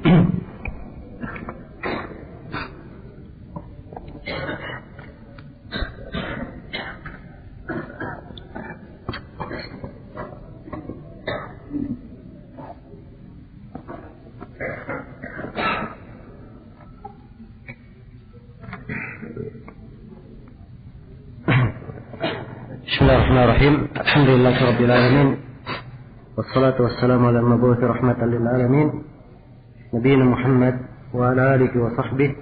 Bismillahirrahmanirrahim. Alhamdulillahirabbil alamin. Wassalatu wassalamu ala al-mab'uts rahmatan lil alamin. Nabiyina Muhammad wa ala alihi wa sahbihi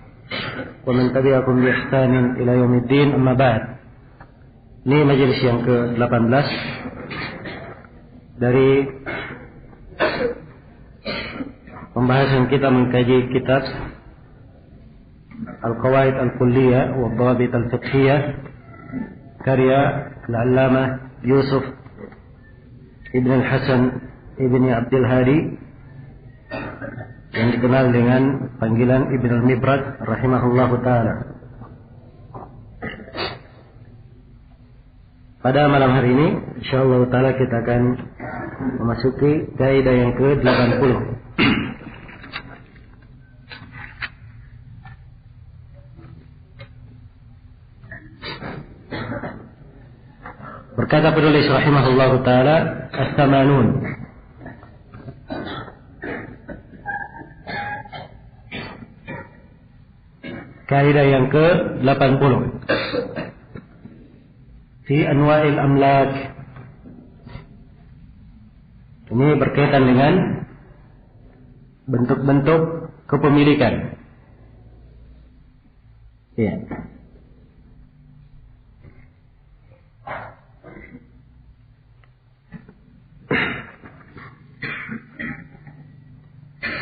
wa man tabi'ahum bi ihsanin ila yaumiddin. Amma ba'd. Ini majelis yang ke-18 dari pembahasan kita mengkaji kitab Al-Qawaid Al-Kulliyah wa Dhawabit Al-Fiqhiyah karya Al-Allamah Yusuf Ibn Al-Hasan Ibn Abdul Hadi yang dikenal dengan panggilan Ibn Al-Mibrad rahimahullahu ta'ala. Pada malam hari ini insyaallah ta'ala kita akan memasuki kaidah yang ke-80. Berkata penulis rahimahullahu ta'ala, As-Samanun. Kaidah yang ke-80. Fi anwa'il amlak. Ini berkaitan dengan bentuk-bentuk kepemilikan. Ya.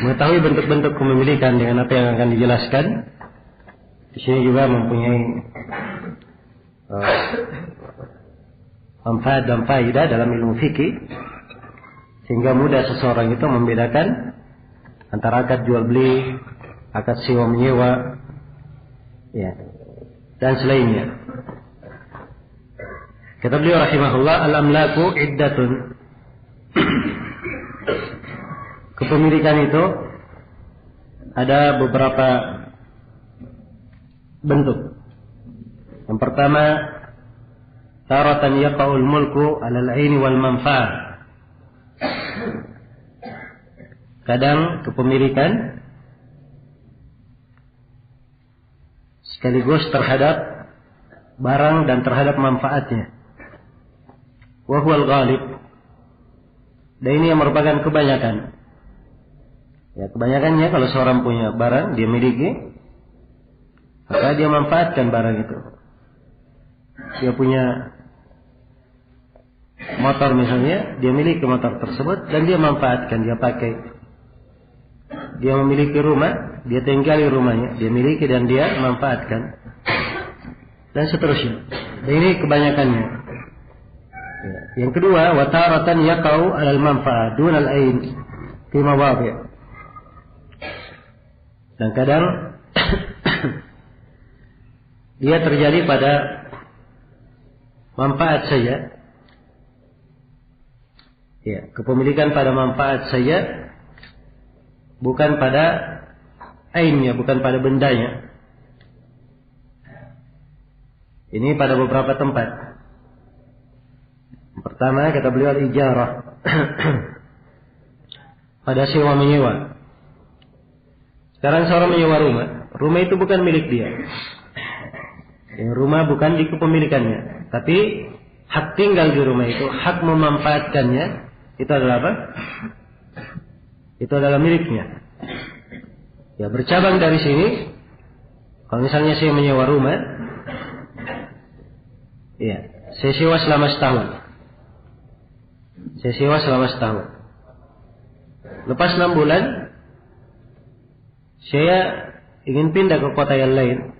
Mengetahui bentuk-bentuk kepemilikan dengan apa yang akan dijelaskan. Di sini juga mempunyai manfaat dan faedah dalam ilmu fikih, sehingga mudah seseorang itu membedakan antara akad jual beli, akad sewa menyewa, ya, dan selainnya. Kata beliau rahimahullah, al-amlaku iddatun. Kepemilikan itu ada beberapa bentuk. Yang pertama, taratan yaqa'ul mulku 'alal 'aini wal manfa'ah. Kadang kepemilikan sekaligus terhadap barang dan terhadap manfaatnya. Wa huwal ghalib. Dan ini yang merupakan kebanyakan. Ya, kebanyakannya kalau seorang punya barang dia miliki, maka dia manfaatkan barang itu. Dia punya motor misalnya, dia miliki motor tersebut dan dia manfaatkan, dia pakai. Dia memiliki rumah, dia tinggali rumahnya, dia miliki dan dia manfaatkan. Dan seterusnya. Dan ini kebanyakannya. Ya. Yang kedua, wa taratan yaqau 'alal manfa'ah dunal ain fi mawadhi'. Dan kadang dia terjadi pada manfaat saja. Ya, kepemilikan pada manfaat saja, bukan pada ainnya, bukan pada bendanya. Ini pada beberapa tempat. Pertama, kata beliau al-ijarah. Pada sewa menyewa. Sekarang seorang menyewa rumah. Rumah itu bukan milik dia. Rumah bukan di kepemilikannya. Tapi hak tinggal di rumah itu, hak memanfaatkannya, itu adalah apa? Itu adalah miliknya. Ya, bercabang dari sini. Kalau misalnya saya menyewa rumah, ya, saya sewa selama setahun. Saya sewa selama setahun. Lepas 6 bulan, saya ingin pindah ke kota yang lain.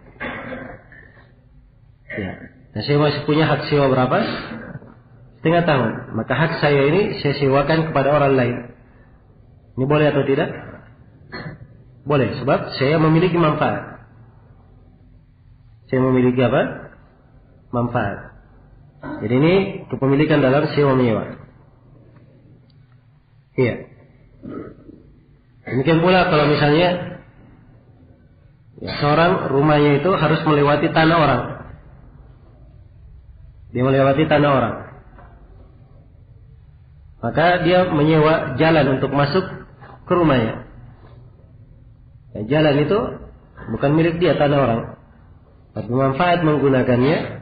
Ya. Nah, saya masih punya hak sewa berapa? Setengah tahun. Maka hak saya ini saya sewakan kepada orang lain. Ini boleh atau tidak? Boleh, sebab saya memiliki manfaat. Saya memiliki apa? Manfaat. Jadi ini kepemilikan dalam sewa menyewa. Iya. Demikian pula kalau misalnya seorang rumahnya itu harus melewati tanah orang. Dia melewati tanah orang. Maka dia menyewa jalan untuk masuk ke rumahnya. Jalan itu bukan milik dia, tanah orang. Tapi manfaat menggunakannya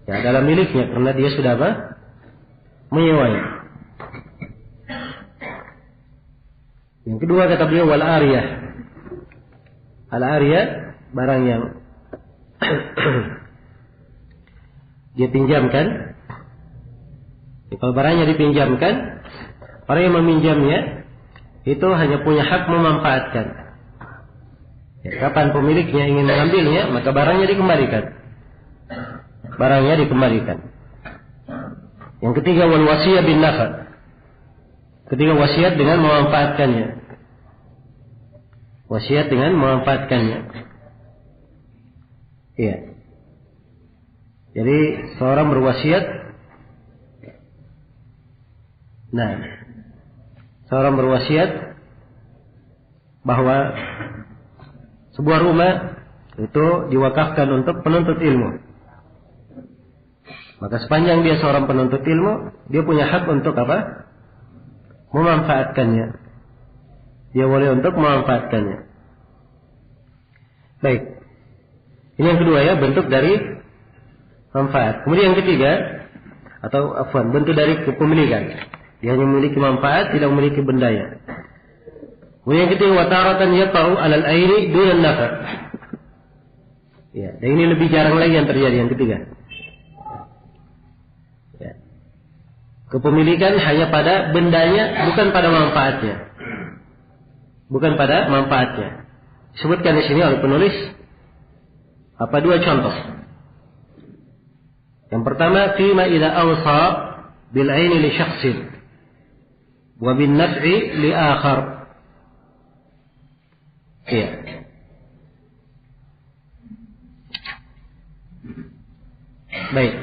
adalah miliknya karena dia sudah menyewanya. Yang kedua kata beliau wal ariyah. Al ariyah barang yang dia pinjamkan. Kalau barangnya dipinjamkan, orang yang meminjamnya itu hanya punya hak memanfaatkan. Kapan pemiliknya ingin mengambilnya, maka barangnya dikembalikan. Barangnya dikembalikan. Yang ketiga wal wasiyah bin nafa. Ketiga wasiat dengan memanfaatkannya. Wasiat dengan memanfaatkannya. Iya. Jadi seorang berwasiat. Nah, seorang berwasiat bahwa sebuah rumah itu diwakafkan untuk penuntut ilmu. Maka sepanjang dia seorang penuntut ilmu, dia punya hak untuk apa? Memanfaatkannya. Dia boleh untuk memanfaatkannya. Baik. Ini yang kedua ya, bentuk dari manfaat. Kemudian yang ketiga, atau bentuk dari kepemilikan. Dia hanya memiliki manfaat, tidak memiliki bendanya. Kemudian yang ketiga, wataratan yaqa'u 'alal aini dunan nafa. Ya, dan ini lebih jarang lagi yang terjadi yang ketiga. Ya. Kepemilikan hanya pada bendanya, bukan pada manfaatnya. Bukan pada manfaatnya. Disebutkan di sini oleh penulis dua contoh. Yang pertama, fima idza awsa bil aini li syakhsin wa bin naf'i li akhar. Iya. Baik.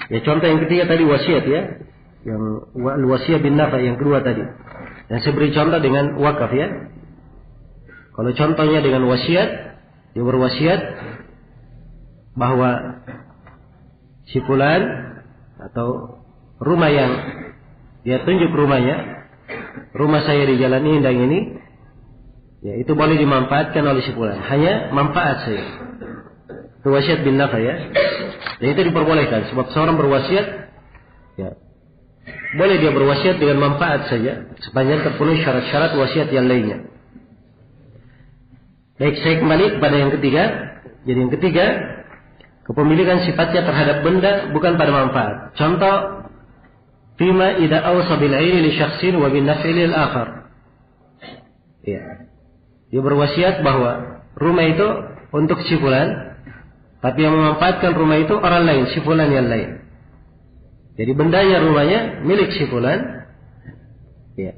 Ya, contoh yang ketiga tadi wasiat ya. Yang wasiat bin nafa yang kedua tadi. Yang saya beri contoh dengan wakaf ya. Kalau contohnya dengan wasiat, dia berwasiat bahwa si fulan atau rumah yang dia tunjuk rumahnya, rumah saya di jalan ini dan ini, ya itu boleh dimanfaatkan oleh si fulan, hanya manfaat saja. Itu wasiat bin nafa ya. Dan itu diperbolehkan sebab seorang berwasiat, ya boleh dia berwasiat dengan manfaat saja sepanjang terpenuhi syarat-syarat wasiat yang lainnya. Baik, saya kembali kepada yang ketiga. Jadi yang ketiga, kepemilikan sifatnya terhadap benda bukan pada manfaat. Contoh, fima idza awsa bil aini li syakhsin wa bin naf'i lil akhar. Ya. Dia berwasiat bahwa rumah itu untuk si fulan, tapi yang memanfaatkan rumah itu orang lain, si fulan yang lain. Jadi bendanya rumahnya milik si fulan. Ya.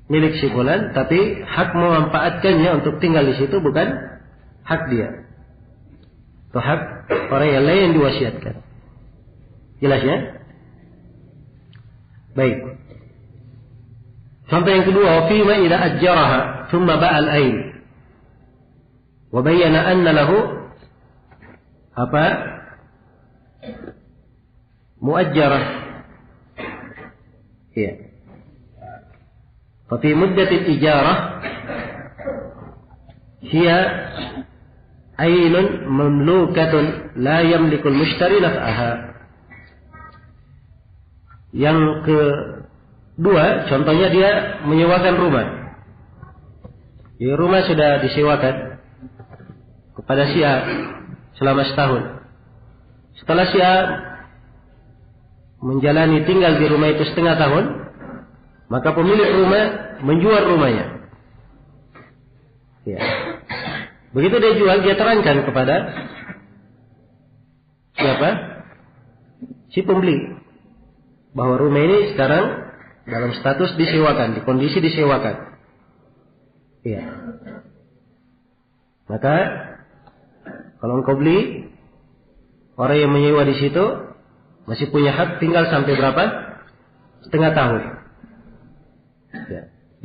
Milik si fulan, tapi hak memanfaatkannya untuk tinggal di situ bukan hak dia. Itu hak orang yang lain yang diwasiatkan. Jelas ya? Baik. Contoh yang kedua, fima idza ajjaraha thumma ba'a al-ain wa bayyana anna lahu muajjarah. Iya. Fa fi muddatil ijarah hiya ainun mamlukatun la yamliku al-mushtari naf'aha. Yang kedua, contohnya dia menyewakan rumah. Jadi rumah sudah disewakan kepada si A selama setahun. Setelah si A menjalani tinggal di rumah itu setengah tahun, maka pemilik rumah menjual rumahnya. Ya. Begitu dia jual, dia terangkan kepada siapa? Si pembeli. Bahwa rumah ini sekarang dalam status disewakan, di kondisi disewakan. Iya. Maka kalau engkau beli, orang yang menyewa di situ masih punya hak tinggal sampai berapa? Setengah tahun.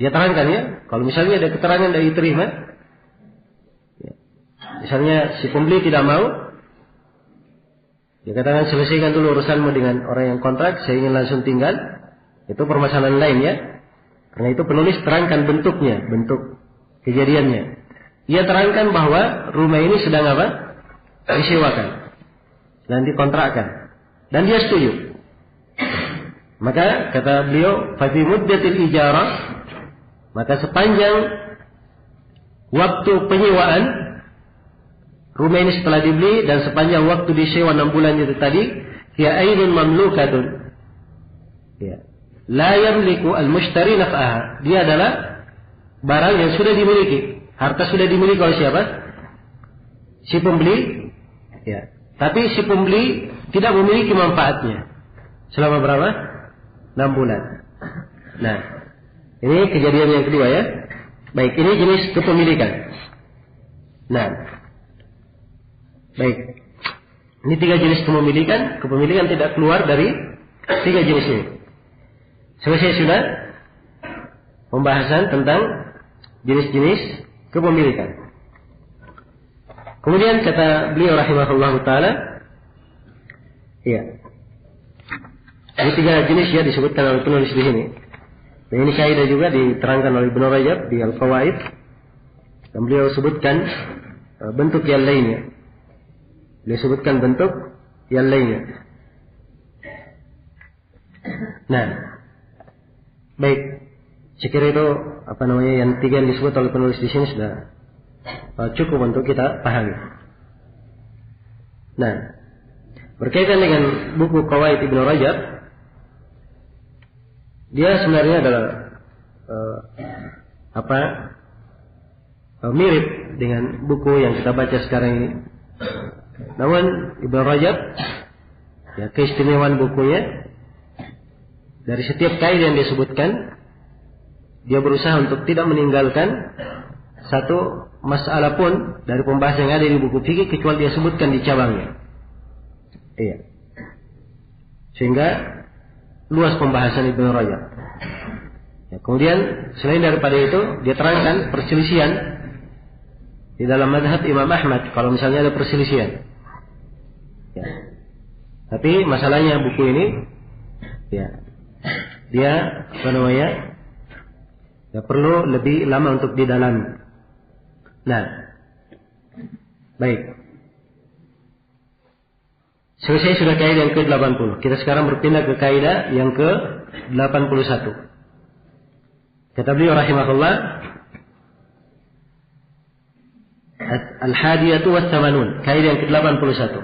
Dia terangkan ya, kalau misalnya ada keterangan dari diterima, ya, misalnya si pembeli tidak mau, dia katakan selesaikan dulu urusanmu dengan orang yang kontrak, saya ingin langsung tinggal, itu permasalahan lain ya. Karena itu penulis terangkan bentuknya, bentuk kejadiannya. Ia terangkan bahwa rumah ini sedang apa? Disewakan dan dikontrakkan, dan dia setuju. Maka kata beliau, fa fi muddatil ijarah, maka sepanjang waktu penyewaan rumah ini setelah dibeli dan sepanjang waktu disewa 6 bulan itu tadi, hiya ainun mamlukatun. Ya. La yamliku al-mushtari naf'aha. Dia adalah barang yang sudah dimiliki. Harta sudah dimiliki oleh siapa? Si pembeli. Ya. Tapi si pembeli tidak memiliki manfaatnya. Selama berapa? 6 bulan. Nah, ini kejadian yang kedua ya. Baik, ini jenis kepemilikan. Nah, baik. Ini 3 jenis kepemilikan. Kepemilikan tidak keluar dari 3 jenis ini. Selesai sudah pembahasan tentang jenis-jenis kepemilikan. Kemudian kata beliau rahimahullah ta'ala, iya, ini 3 jenis ya disebutkan oleh penulis di sini. Dan ini kaidah juga diterangkan oleh Ibnu Rajab di Al-Fawaid. Dan beliau sebutkan bentuk yang lainnya. Beliau sebutkan bentuk yang lainnya. Nah, baik. Saya kira itu yang 3 yang disebut oleh penulis di sini sudah cukup untuk kita pahami. Nah, berkaitan dengan buku Qawaid Ibnu Rajab, dia sebenarnya adalah mirip dengan buku yang kita baca sekarang ini. Namun Ibnu Rajab, ya, keistimewaan bukunya, dari setiap kaidah yang disebutkan, dia berusaha untuk tidak meninggalkan satu masalah pun dari pembahasan yang ada di buku fikih kecuali dia sebutkan di cabangnya. Iya. Sehingga luas pembahasan Ibnu Rajab. Ya, kemudian selain daripada itu, dia terangkan perselisihan di dalam mazhab Imam Ahmad kalau misalnya ada perselisihan. Ya. Tapi masalahnya buku ini, ya, dia ya perlu lebih lama untuk didalami. Nah, baik. Selesai sudah kaidah yang ke-80. Kita sekarang berpindah ke kaidah yang ke-81. Kata beliau rahimahullah, Al-Hadiyatu was-Samanun, kaidah yang ke-81.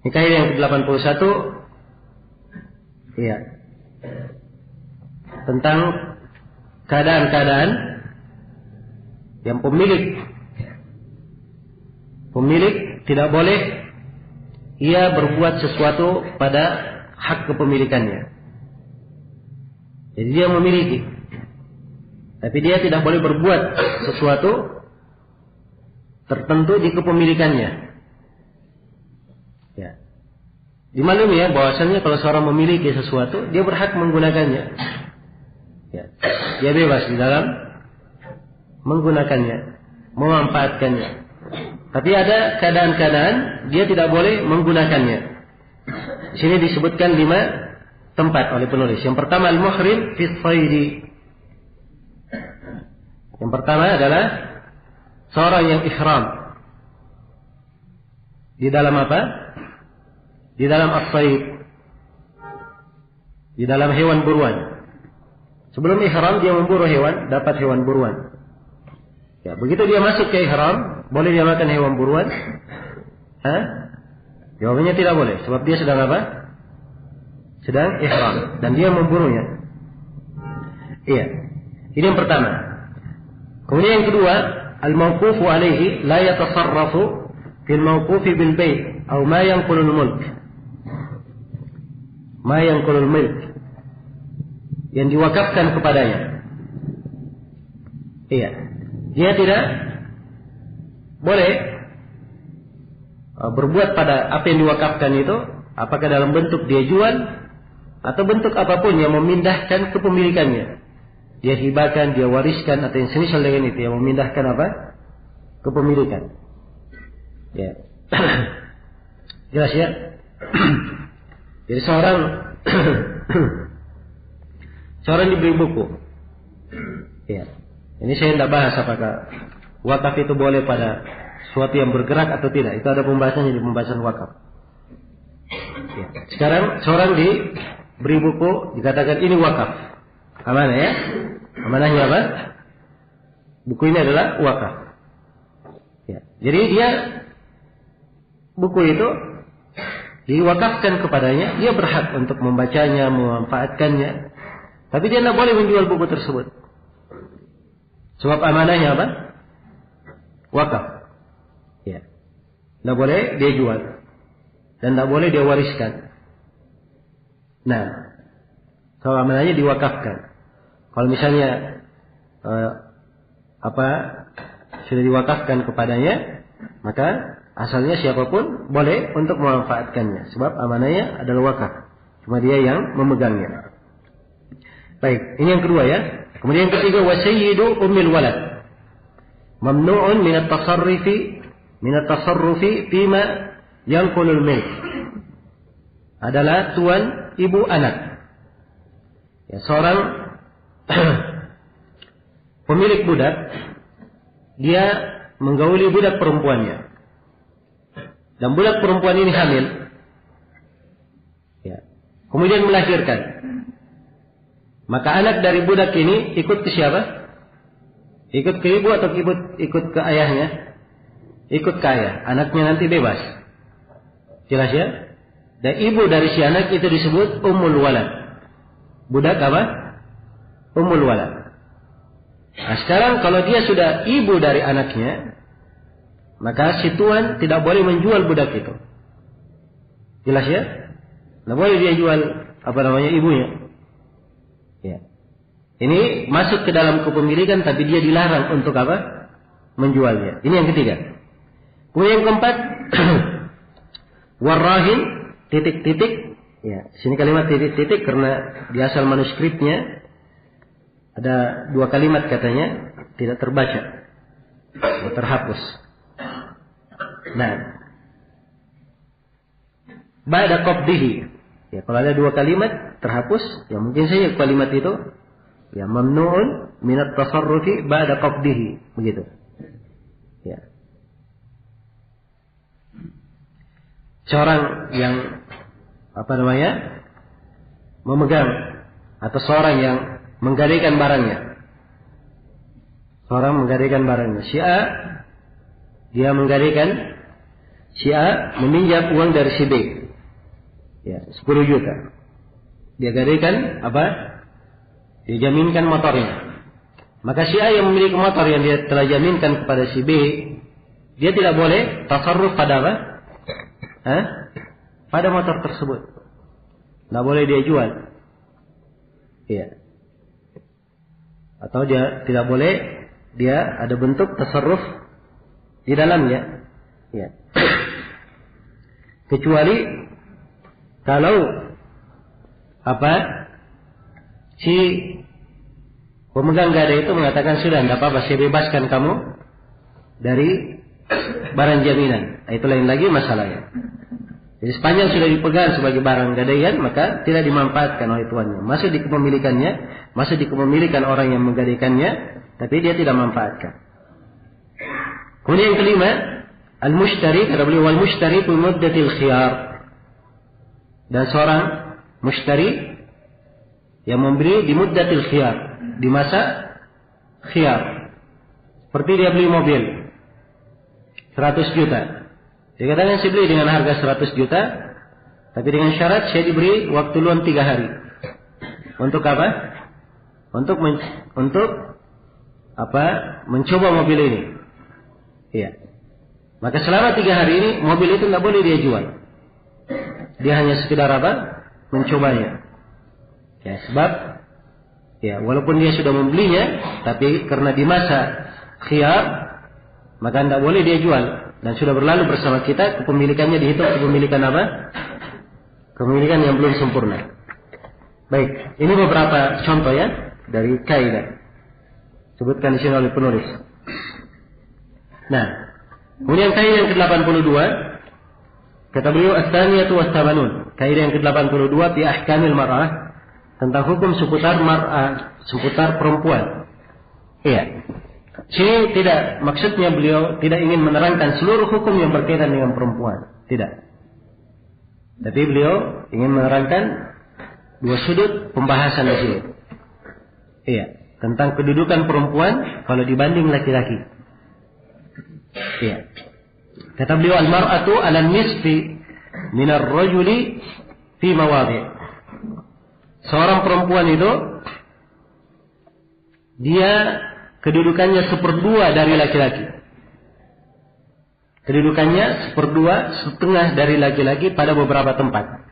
Ini kaidah yang ke-81, ya, tentang keadaan-keadaan yang pemilik tidak boleh ia berbuat sesuatu pada hak kepemilikannya. Jadi dia memiliki, tapi dia tidak boleh berbuat sesuatu tertentu di kepemilikannya. Ya. Dimaklumi ya bahwasanya kalau seorang memiliki sesuatu, dia berhak menggunakannya. Ya. Dia bebas di dalam menggunakannya, memanfaatkannya. Tapi ada keadaan-keadaan dia tidak boleh menggunakannya. Di sini disebutkan 5 tempat oleh penulis. Yang pertama al-muhrim fi shaidi. Yang pertama adalah seorang yang ihram. Di dalam apa? Di dalam as-shaid. Di dalam hewan buruan. Sebelum ihram dia memburu hewan, dapat hewan buruan. Ya, begitu dia masuk ke ihram, boleh dia makan hewan buruan? Jawabannya tidak boleh, sebab dia sedang apa? Sedang ihram dan dia memburunya. Iya. Ini yang pertama. Kemudian yang kedua, al-mawqufu alaihi la yatasarrafu fil mawqufi bil bait atau ma yanqulul mulk. Ma yanqulul mulk, yang diwakafkan kepadanya. Iya. Dia tidak boleh berbuat pada apa yang diwakafkan itu, apakah dalam bentuk dia jual atau bentuk apapun yang memindahkan kepemilikannya. Dia hibahkan, dia wariskan, atau yang semisal dengan itu, yang memindahkan apa? Kepemilikan. Ya. Jelas ya? Jadi seorang diberi buku. Ya. Ini saya tidak bahas apakah wakaf itu boleh pada sesuatu yang bergerak atau tidak. Itu ada pembahasannya di pembahasan wakaf. Ya. Sekarang seorang diberi buku, dikatakan ini wakaf. Amanah ya? Amanahnya apa? Buku ini adalah wakaf. Ya. Jadi buku itu diwakafkan kepadanya, dia berhak untuk membacanya, memanfaatkannya. Tapi dia tidak boleh menjual buku tersebut. Sebab amanahnya apa? Wakaf. Ya. Tidak boleh dia jual. Dan tidak boleh dia wariskan. Nah, kalau amanahnya diwakafkan. Kalau misalnya sudah diwakafkan kepadanya, maka asalnya siapapun boleh untuk memanfaatkannya. Sebab amanahnya adalah wakaf. Cuma dia yang memegangnya. Baik, ini yang kedua ya. Kemudian yang ketiga, wasayyidu ummil walad. Mamnu'un min at-tasarrufi fima yanqulul milk. Adalah tuan ibu anak. Ya, seorang pemilik budak, dia menggauli budak perempuannya. Dan budak perempuan ini hamil. Ya. Kemudian melahirkan. Maka anak dari budak ini ikut ke siapa? Ikut ke ibu atau ikut ke ayahnya? Ikut ke ayah. Anaknya nanti bebas. Jelas ya? Dan ibu dari si anak itu disebut ummul walad. Budak apa? Ummul walad. Nah, sekarang kalau dia sudah ibu dari anaknya, maka si tuan tidak boleh menjual budak itu. Jelas ya? Tidak boleh dia jual ibunya. Ya. Ini masuk ke dalam kepemilikan, tapi dia dilarang untuk apa? Menjualnya. Ini yang ketiga. Kemudian yang keempat, warrahin titik-titik. Ya, sini kalimat titik-titik karena di asal manuskripnya ada 2 kalimat katanya tidak terbaca, terhapus. Nah, ba'da qabdihi. Ya, kalau ada 2 kalimat terhapus, ya mungkin saja kalimat itu ya mamnu'un min at-tasarrufi ba'da qabdihi, begitu. Ya. Seorang yang memegang atau seorang yang menggadaikan barangnya. Seorang menggadaikan barangnya. Si A, dia menggadaikan, si A meminjam uang dari si B. Ya, 10 juta. Dia gadaikan apa? Dia jaminkan motornya. Maka si A yang memiliki motor yang dia telah jaminkan kepada si B, dia tidak boleh tasarruf pada apa? Pada motor tersebut. Tidak boleh dia jual. Iya. Atau dia tidak boleh dia ada bentuk tasarruf di dalamnya. Ya. Kecuali kalau si pemegang gada itu mengatakan sudah tidak apa-apa, saya bebaskan kamu dari barang jaminan. Itu lain lagi masalahnya. Jadi sepanjang sudah dipegang sebagai barang gadaian, maka tidak dimanfaatkan oleh tuannya. Masuk di kepemilikannya, masuk di kepemilikan orang yang menggadaikannya, tapi dia tidak manfaatkan. Kemudian yang kelima, al-mushtari, kata beliau, wal-mushtari fi muddatil khiyar. Dan seorang mushtari yang membeli di muddatil khiyar, di masa khiyar. Seperti dia beli mobil 100 juta. Dia katakan saya beli dengan harga 100 juta, tapi dengan syarat saya diberi waktu luang 3 hari. Untuk apa? Untuk mencoba mobil ini. Iya. Maka selama 3 hari ini mobil itu tidak boleh dia jual. Dia hanya sekedar mencobanya. Ya, sebab ya walaupun dia sudah membelinya, tapi karena di masa khiyar, maka tidak boleh dia jual. Dan sudah berlalu bersama kita, kepemilikannya dihitung kepemilikan apa? Kepemilikan yang belum sempurna. Baik, ini beberapa contoh ya dari kaidah. Sebutkan di sini oleh penulis. Nah, kemudian kaidah yang ke-82, kata beliau as-tsaniyatu was-samanun. Kaidah yang ke-82 fi ahkamil mar'ah, tentang hukum seputar mar'ah, seputar perempuan. Iya. Sini tidak, maksudnya beliau tidak ingin menerangkan seluruh hukum yang berkaitan dengan perempuan. Tidak. Tapi beliau ingin menerangkan dua sudut pembahasan di sini. Iya, tentang kedudukan perempuan kalau dibanding laki-laki. Iya. Kata beliau al-mar'atu 'ala nisfi min ar-rajuli fi mawadhi'. Seorang perempuan itu dia kedudukannya seperdua dari laki-laki. Kedudukannya seperdua, setengah dari laki-laki pada beberapa tempat.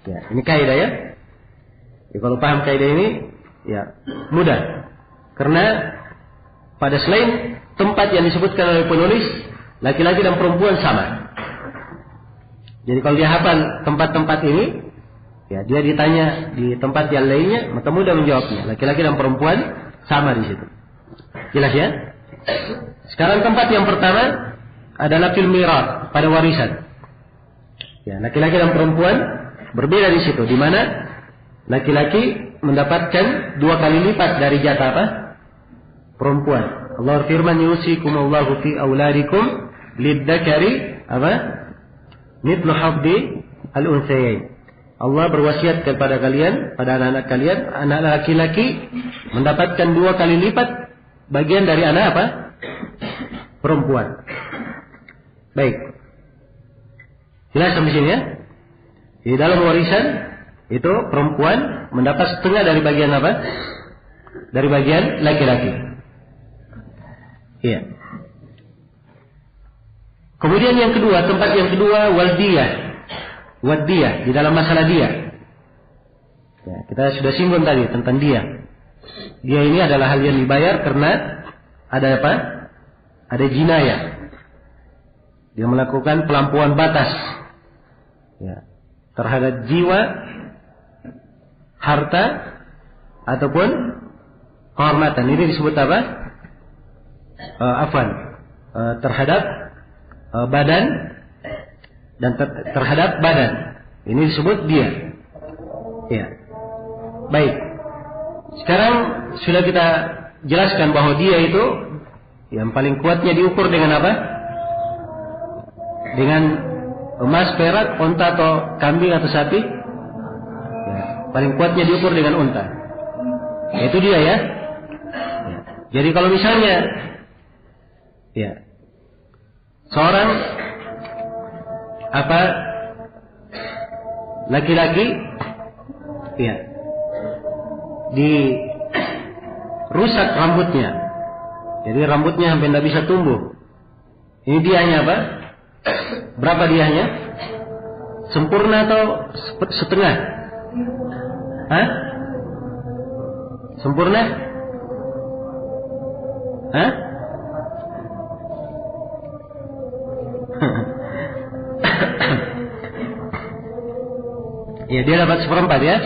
Ya, ini kaidah ya. Kalau paham kaidah ini, ya mudah. Karena pada selain tempat yang disebutkan oleh penulis, laki-laki dan perempuan sama. Jadi kalau dia hafal tempat-tempat ini, ya dia ditanya di tempat yang lainnya, maka mudah menjawabnya. Laki-laki dan perempuan sama di situ. Jelas ya? Sekarang tempat yang pertama adalah fil miras, pada warisan. Ya, laki-laki dan perempuan berbeda di situ, di mana laki-laki mendapatkan 2 kali lipat dari jatah apa? Perempuan. Allah firman yusikumullahu fi auladikum lidzakari apa? Mithlu haddi al-unthayain. Allah berwasiat kepada kalian, pada anak-anak kalian, anak laki-laki mendapatkan 2 kali lipat bagian dari anak apa? Perempuan. Baik. Jelas sampai sini ya? Di dalam warisan itu perempuan mendapat setengah dari bagian apa? Dari bagian laki-laki. Iya. Kemudian yang kedua, tempat yang kedua waldiyah. Wadiyah di dalam masalah dia. Ya, kita sudah singgung tadi tentang dia. Dia ini adalah hal yang dibayar karena ada apa? Ada jinayah. Dia melakukan pelampauan batas. Ya. Terhadap jiwa, harta, ataupun kehormatan. Ini disebut apa? Terhadap badan dan terhadap badan. Ini disebut dia. Ya. Baik. Sekarang sudah kita jelaskan bahwa dia itu yang paling kuatnya diukur dengan apa? Dengan emas, perak, unta atau kambing atau sapi. Ya. Paling kuatnya diukur dengan unta. Itu dia ya. Ya. Jadi kalau misalnya ya seorang apa laki-laki ya dirusak rambutnya, jadi rambutnya sampai tidak bisa tumbuh. Ini dianya apa? Berapa dianya? Sempurna atau setengah? Hah? Sempurna? Hah? Ya, dia dapat 1/4 ya.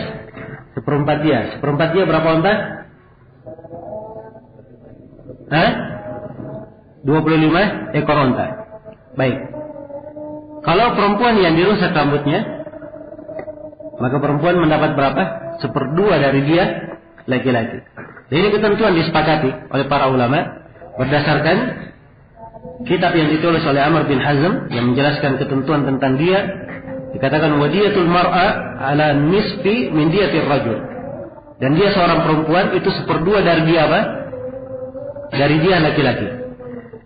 1/4 dia. 1/4 dia berapa unta? Hah? 25 ekor unta. Baik. Kalau perempuan yang dirusak rambutnya, maka perempuan mendapat berapa? 1/2 dari dia laki-laki. Dan ini ketentuan disepakati oleh para ulama berdasarkan kitab yang ditulis oleh Amr bin Hazm yang menjelaskan ketentuan tentang dia. Dikatakan wadiyatul mar'a ala nisfi min diyatir rajul. Dan dia seorang perempuan itu 1/2 dari dia apa? Dari dia laki-laki.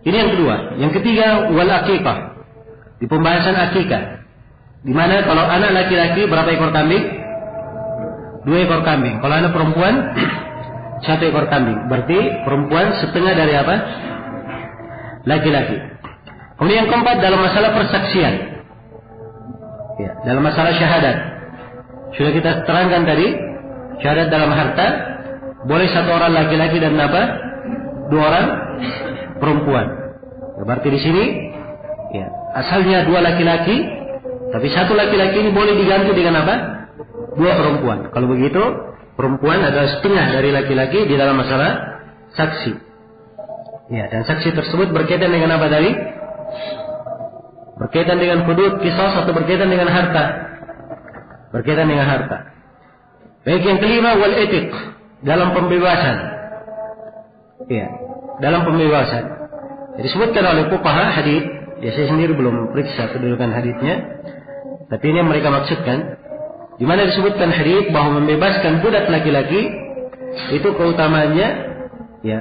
Ini yang kedua. Yang ketiga wal aqiqah. Di pembahasan akikah. Di mana kalau anak laki-laki berapa ekor kambing? 2 ekor kambing. Kalau anak perempuan 1 ekor kambing. Berarti perempuan setengah dari apa? Laki-laki. Kemudian yang keempat dalam masalah persaksian. Ya, dalam masalah syahadat. Sudah kita terangkan tadi, syahadat dalam harta boleh 1 orang laki-laki dan apa? 2 orang perempuan. Ya, berarti di sini ya, asalnya 2 laki-laki, tapi 1 laki-laki ini boleh diganti dengan apa? dua perempuan. Kalau begitu, perempuan adalah setengah dari laki-laki di dalam masalah saksi. Ya, dan saksi tersebut berkaitan dengan apa tadi? Berkaitan dengan hudud, qisas, atau berkaitan dengan harta? Berkaitan dengan harta. Baik, yang kelima, wal itiq, dalam pembebasan. Ya, dalam pembebasan. Disebutkan oleh fuqaha hadits. Ya, saya sendiri belum periksa kedudukan haditsnya, tapi ini yang mereka maksudkan. Di mana disebutkan hadits bahwa membebaskan budak laki-laki itu keutamaannya ya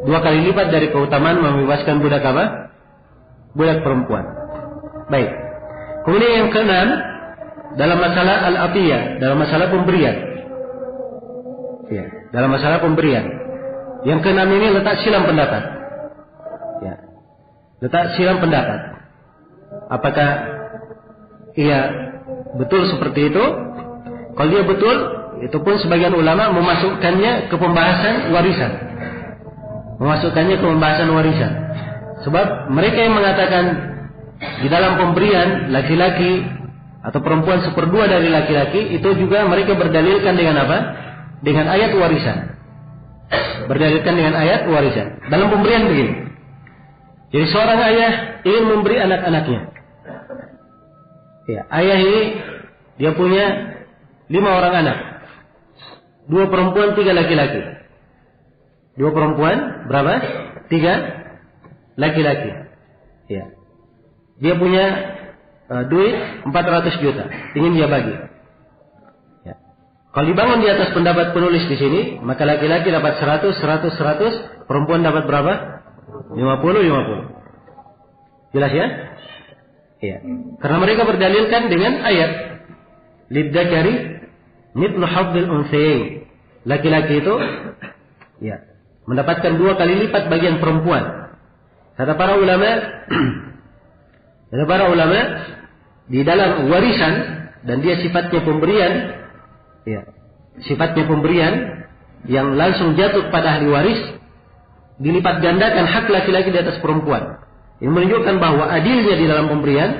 2 kali lipat dari keutamaan membebaskan budak apa? Budak perempuan. Baik. Kemudian yang keenam, dalam masalah al-atiyah, dalam masalah pemberian. Ya, dalam masalah pemberian. Yang keenam ini letak silang pendapat. Ya. Letak silang pendapat. Apakah ia betul seperti itu? Kalau dia betul, itu pun sebagian ulama memasukkannya ke pembahasan warisan. Memasukkannya ke pembahasan warisan. Sebab mereka yang mengatakan di dalam pemberian laki-laki atau perempuan 1/2 dari laki-laki, itu juga mereka berdalilkan dengan apa? Dengan ayat warisan. Berdalilkan dengan ayat warisan. Dalam pemberian begini. Jadi seorang ayah ingin memberi anak-anaknya. Ya, ayah ini dia punya 5 orang anak. 2 perempuan, 3 laki-laki. 2 perempuan, berapa? 3 laki-laki. Ya. Dia punya duit 400 juta, ingin dia bagi. Ya. Kalau dibangun di atas pendapat penulis di sini, maka laki-laki dapat 100, 100, 100, perempuan dapat berapa? 50, 50. Jelas ya? Iya. Karena mereka berdalilkan dengan ayat lidzakari mithlu hadzil unthayain. Laki-laki itu ya mendapatkan 2 kali lipat bagian perempuan. Kata para ulama di dalam warisan, dan dia sifatnya pemberian, ya, sifatnya pemberian yang langsung jatuh pada ahli waris, dilipat gandakan hak laki-laki di atas perempuan. Ini menunjukkan bahwa adilnya di dalam pemberian,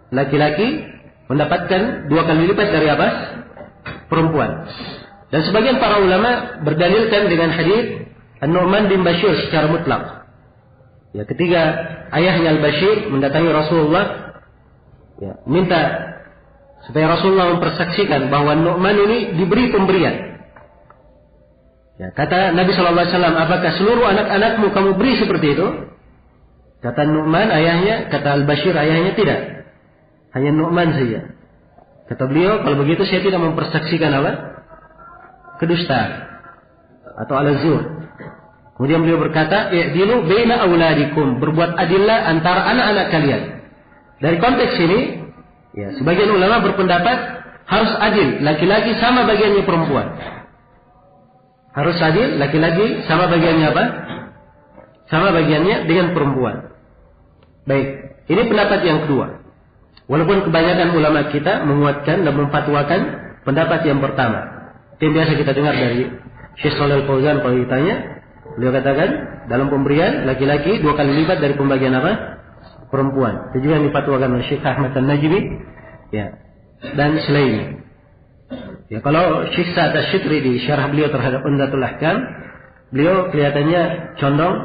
laki-laki mendapatkan 2 kali lipat dari apa? Perempuan. Dan sebagian para ulama berdalilkan dengan hadis An-Nu'man bin Bashir secara mutlak. Ya, ketika ayahnya Al-Bashir mendatangi Rasulullah, ya, minta supaya Rasulullah mempersaksikan bahwa Nu'man ini diberi pemberian. Ya, kata Nabi SAW, apakah seluruh anak-anakmu kamu beri seperti itu? Kata Nu'man ayahnya, kata Al-Bashir ayahnya, tidak. Hanya Nu'man saja. Kata beliau, kalau begitu saya tidak mempersaksikan apa? Kedustaan atau al-zur. Kemudian beliau berkata, i'dilu baina auladikum, berbuat adillah antara anak-anak kalian. Dari konteks ini, ya, sebagian ulama berpendapat harus adil, laki-laki sama bagiannya perempuan. Harus adil, laki-laki sama bagiannya apa? Sama bagiannya dengan perempuan. Baik, ini pendapat yang kedua. Walaupun kebanyakan ulama kita menguatkan dan memfatwakan pendapat yang pertama. Yang biasa kita dengar dari Syekh Shalal Fauzan kalau ditanya, beliau katakan dalam pemberian laki-laki 2 kali lipat dari pembagian apa? Perempuan. Itu juga yang difatwakan oleh Syekh Ahmad An-Najmi, ya, dan selainnya. Ya, kalau Syekh Sa'ad Asy-Syitri di syarah beliau terhadap Umdatul Ahkam, beliau kelihatannya condong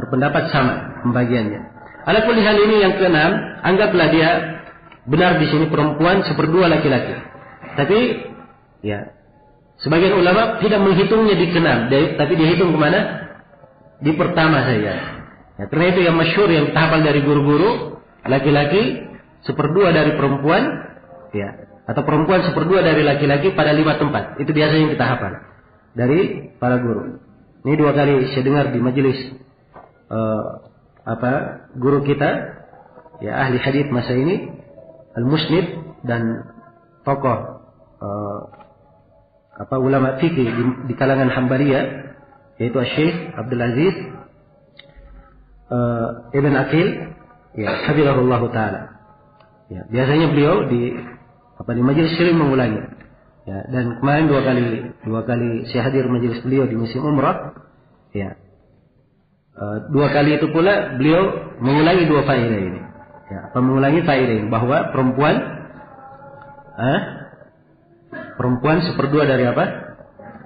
berpendapat sama pembagiannya. Ala kulli hal ini yang keenam, anggaplah dia benar di sini perempuan 1/2 laki-laki. Tapi ya, sebagian ulama tidak menghitungnya di keenam, tapi dihitung kemana? Di pertama saja. Ya, karena itu yang masyhur yang kita hafal dari guru-guru, laki-laki 1/2 dari perempuan, ya, atau perempuan 1/2 dari laki-laki pada 5 tempat. Itu biasanya yang kita hafal dari para guru. Ini 2 kali saya dengar di majelis guru kita, ya, ahli hadits masa ini, Al-Musnid, dan tokoh ulama fikih di kalangan Hambaliyah, yaitu Syekh Abdul Aziz Ibn Aqil, ya, hafizahullah taala. Ya, biasanya beliau di majelis sering mengulangi. Ya, dan kemarin 2 kali saya hadir majelis beliau di musim umrah. Ya. 2 kali itu pula beliau mengulangi 2 faedah ini. Ya, mengulangi faedah ini bahwa perempuan Perempuan 1/2 dari apa?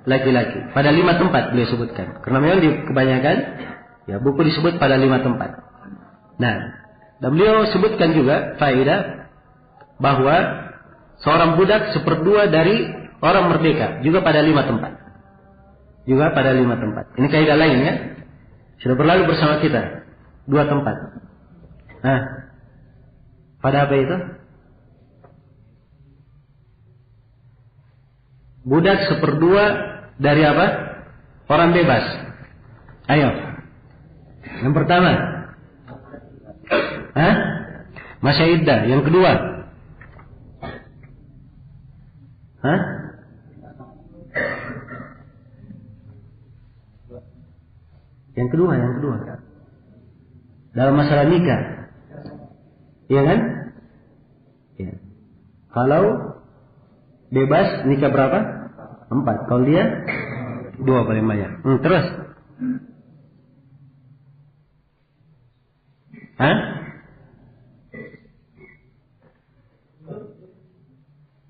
Laki-laki. Pada 5 tempat beliau sebutkan. Karena memang di kebanyakan ya buku disebut pada 5 tempat. Nah, dan beliau sebutkan juga faedah bahwa seorang budak 1/2 dari orang merdeka juga pada 5 tempat. Juga pada 5 tempat. Ini kaidah lain ya. Sudah berlalu bersama kita 2 tempat. Nah, pada apa itu? Budak 1/2 dari apa? Orang bebas. Ayo. Yang pertama. Hah? Masa iddah. Yang kedua. Hah? Yang kedua. Dalam masalah nikah. Iya kan? Ya. Kalau bebas nikah berapa? 4. Kalau dia 2 paling banyak. Terus. Hah?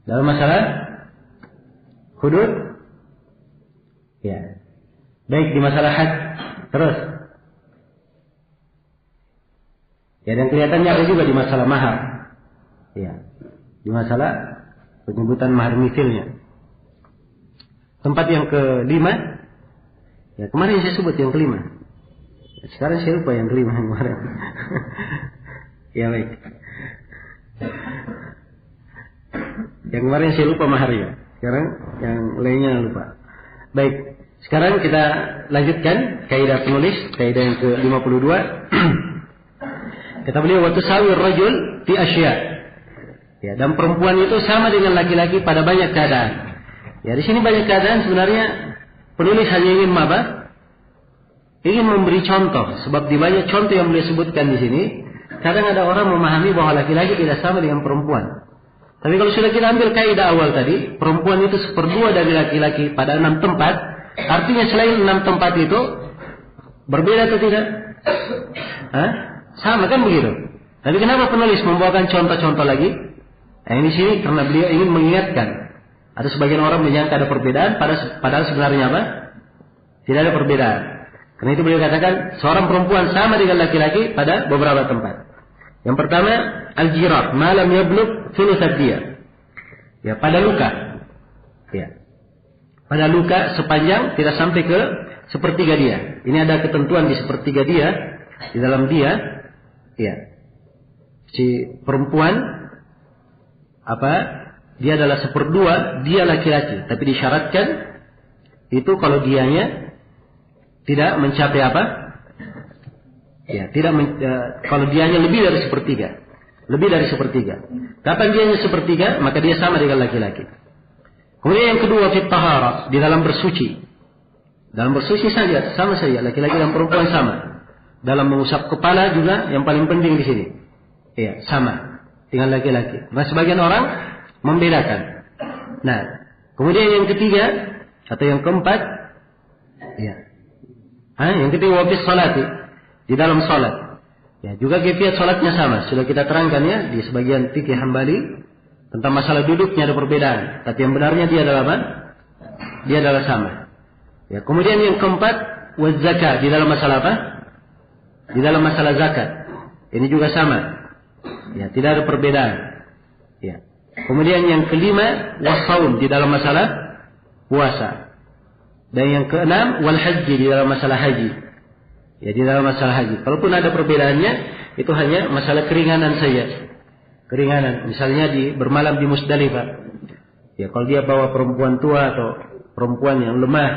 Dalam masalah hudud? Ya. Baik di masalah had. Terus. Ya, dan kelihatannya ada juga di masalah mahar. Ya. Di masalah penyebutan mahar misilnya. Tempat yang kelima. Ya, kemarin saya sebut yang kelima. Ya, sekarang saya lupa yang kelima yang kemarin. Ya, baik. Yang kemarin saya lupa maharnya. Sekarang yang lainnya lupa. Baik. Sekarang kita lanjutkan kaidah penulis, kaidah yang ke-52. Kata beliau, wa tusawir rajul fi asya'. Ya, dan perempuan itu sama dengan laki-laki pada banyak keadaan. Ya, di sini banyak keadaan sebenarnya penulis hanya ingin apa? Ingin memberi contoh, sebab di banyak contoh yang beliau sebutkan di sini, kadang ada orang memahami bahwa laki-laki tidak sama dengan perempuan. Tapi kalau sudah kita ambil kaidah awal tadi, perempuan itu 1/2 dari laki-laki pada 6 tempat, artinya selain 6 tempat itu berbeda atau tidak? Hah? Sama kan begitu? Tapi kenapa penulis membawakan contoh-contoh lagi? Nah, ini sini karena beliau ingin mengingatkan. Ada sebagian orang menyangka ada perbedaan, padahal sebenarnya apa? Tidak ada perbedaan. Karena itu beliau katakan seorang perempuan sama dengan laki-laki pada beberapa tempat. Yang pertama, al-jirah, malam yablugh thulutsad dia. Ya, pada luka. Ya. Pada luka sepanjang tidak sampai ke 1/3 dia. Ini ada ketentuan di 1/3 dia, di dalam dia. Ya. Si perempuan dia adalah 1/2 dia laki-laki, tapi disyaratkan itu kalau dianya tidak mencapai apa? Ya, kalau dianya lebih dari 1/3. Lebih dari 1/3. Kapan dianya 1/3, maka dia sama dengan laki-laki. Kemudian yang kedua, fit taharah, di dalam bersuci. Dalam bersuci saja sama saja laki-laki dan perempuan sama. Dalam mengusap kepala juga yang paling penting di sini. Iya, sama dengan laki-laki. Nah, sebagian orang membedakan. Nah, kemudian yang ketiga atau yang keempat, ya. Yang ketiga wafis salati, di dalam salat. Ya, juga kaifiat salatnya sama. Sudah kita terangkan ya di sebagian fikih Hambali tentang masalah duduknya ada perbedaan. Tapi yang benarnya dia adalah apa? Dia adalah sama. Ya, kemudian yang keempat waz zakat, di dalam masalah apa? Di dalam masalah zakat. Ini juga sama. Ya, tidak ada perbedaan. Ya. Kemudian yang kelima wasaum, di dalam masalah puasa. Dan yang keenam wal haji, di dalam masalah haji. Ya, di dalam masalah haji. Kalaupun ada perbedaannya, itu hanya masalah keringanan saja. Keringanan, misalnya bermalam di Musdalifah. Ya, kalau dia bawa perempuan tua atau perempuan yang lemah,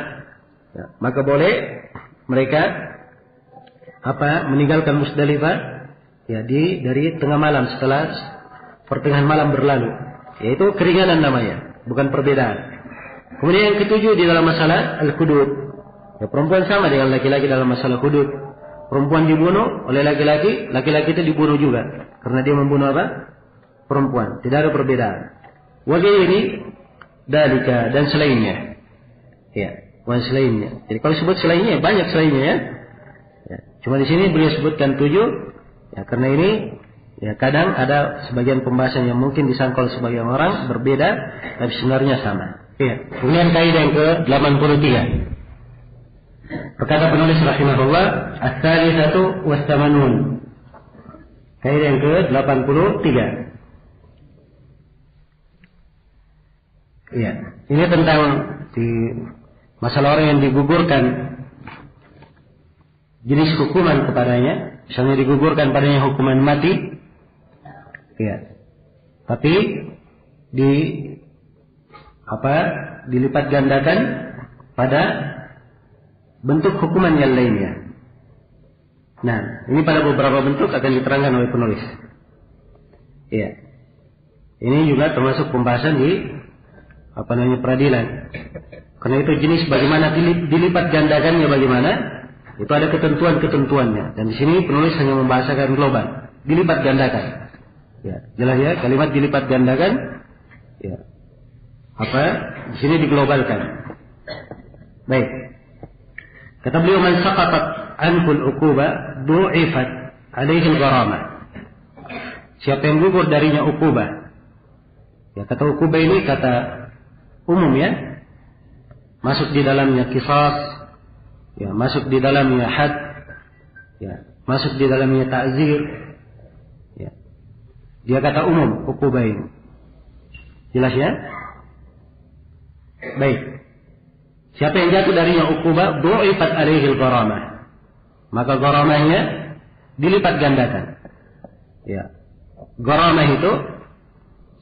ya, maka boleh mereka meninggalkan Musdalifah ya dari tengah malam setelah pertengahan malam berlalu. Yaitu keringanan namanya, bukan perbedaan. Kemudian yang ketujuh di dalam masalah al-hudud. Ya, perempuan sama dengan laki-laki dalam masalah hudud. Perempuan dibunuh oleh laki-laki, laki-laki itu dibunuh juga karena dia membunuh apa? Perempuan. Tidak ada perbedaan. Wa ghairi dalika, dan selainnya. Ya, dan selainnya. Jadi kalau sebut selainnya banyak selainnya ya. Ya. Cuma di sini beliau sebutkan 7 ya, karena ini Ya, kadang ada sebagian pembahasan yang mungkin disangkal sebagian orang berbeda, tapi sebenarnya sama. Ya. Kemudian kaidah yang ke-83. Berkata penulis rahimahullah, as-salisatu was-samanun. Kaidah yang ke-83. Ya, ini tentang di masalah orang yang digugurkan jenis hukuman kepadanya, misalnya digugurkan padanya hukuman mati. Ya. Tapi dilipat gandakan pada bentuk hukuman yang lainnya. Nah, ini pada beberapa bentuk akan diterangkan oleh penulis. Iya. Ini juga termasuk pembahasan di peradilan. Karena itu jenis bagaimana dilipat gandakannya bagaimana, itu ada ketentuan-ketentuannya. Dan di sini penulis hanya membahasakan global, dilipat gandakan. Ya, jelas ya, kalimat dilipat gandakan. Ya. Di sini diglobalkan. Baik. Kata beliau, man saqatat anhu al-uquba du'ifat alaihi al-gharamah. Siapa yang gugur darinya uqubah. Ya, kata uqubah ini kata umum ya. Masuk di dalamnya qisas, ya, masuk di dalamnya had, ya, masuk di dalamnya ta'zir. Ya. Dia kata umum uqubah ini. Jelas ya? Baik. Siapa yang jatuh darinya uqubah, du'ifat alaihi al-gharamah. Maka gharamahnya dilipat gandakan. Ya. Gharamah itu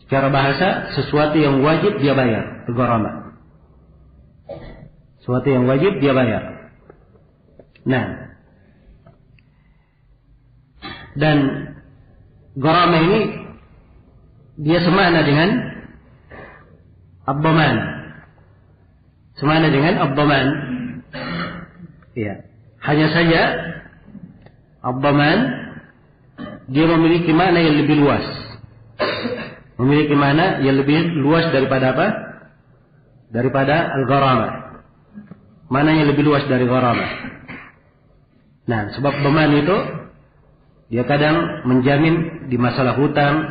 secara bahasa sesuatu yang wajib dia bayar, itu gharamah. Sesuatu yang wajib dia bayar. Nah. Dan gharamah ini dia semakna dengan ad-dhaman. Semakna dengan ad-dhaman. Ya. Hanya saja ad-dhaman dia memiliki makna yang lebih luas. Memiliki makna yang lebih luas daripada apa? Daripada al-gharamah. Maknanya lebih luas dari gharamah. Nah, sebab dhaman itu dia kadang menjamin di masalah hutang,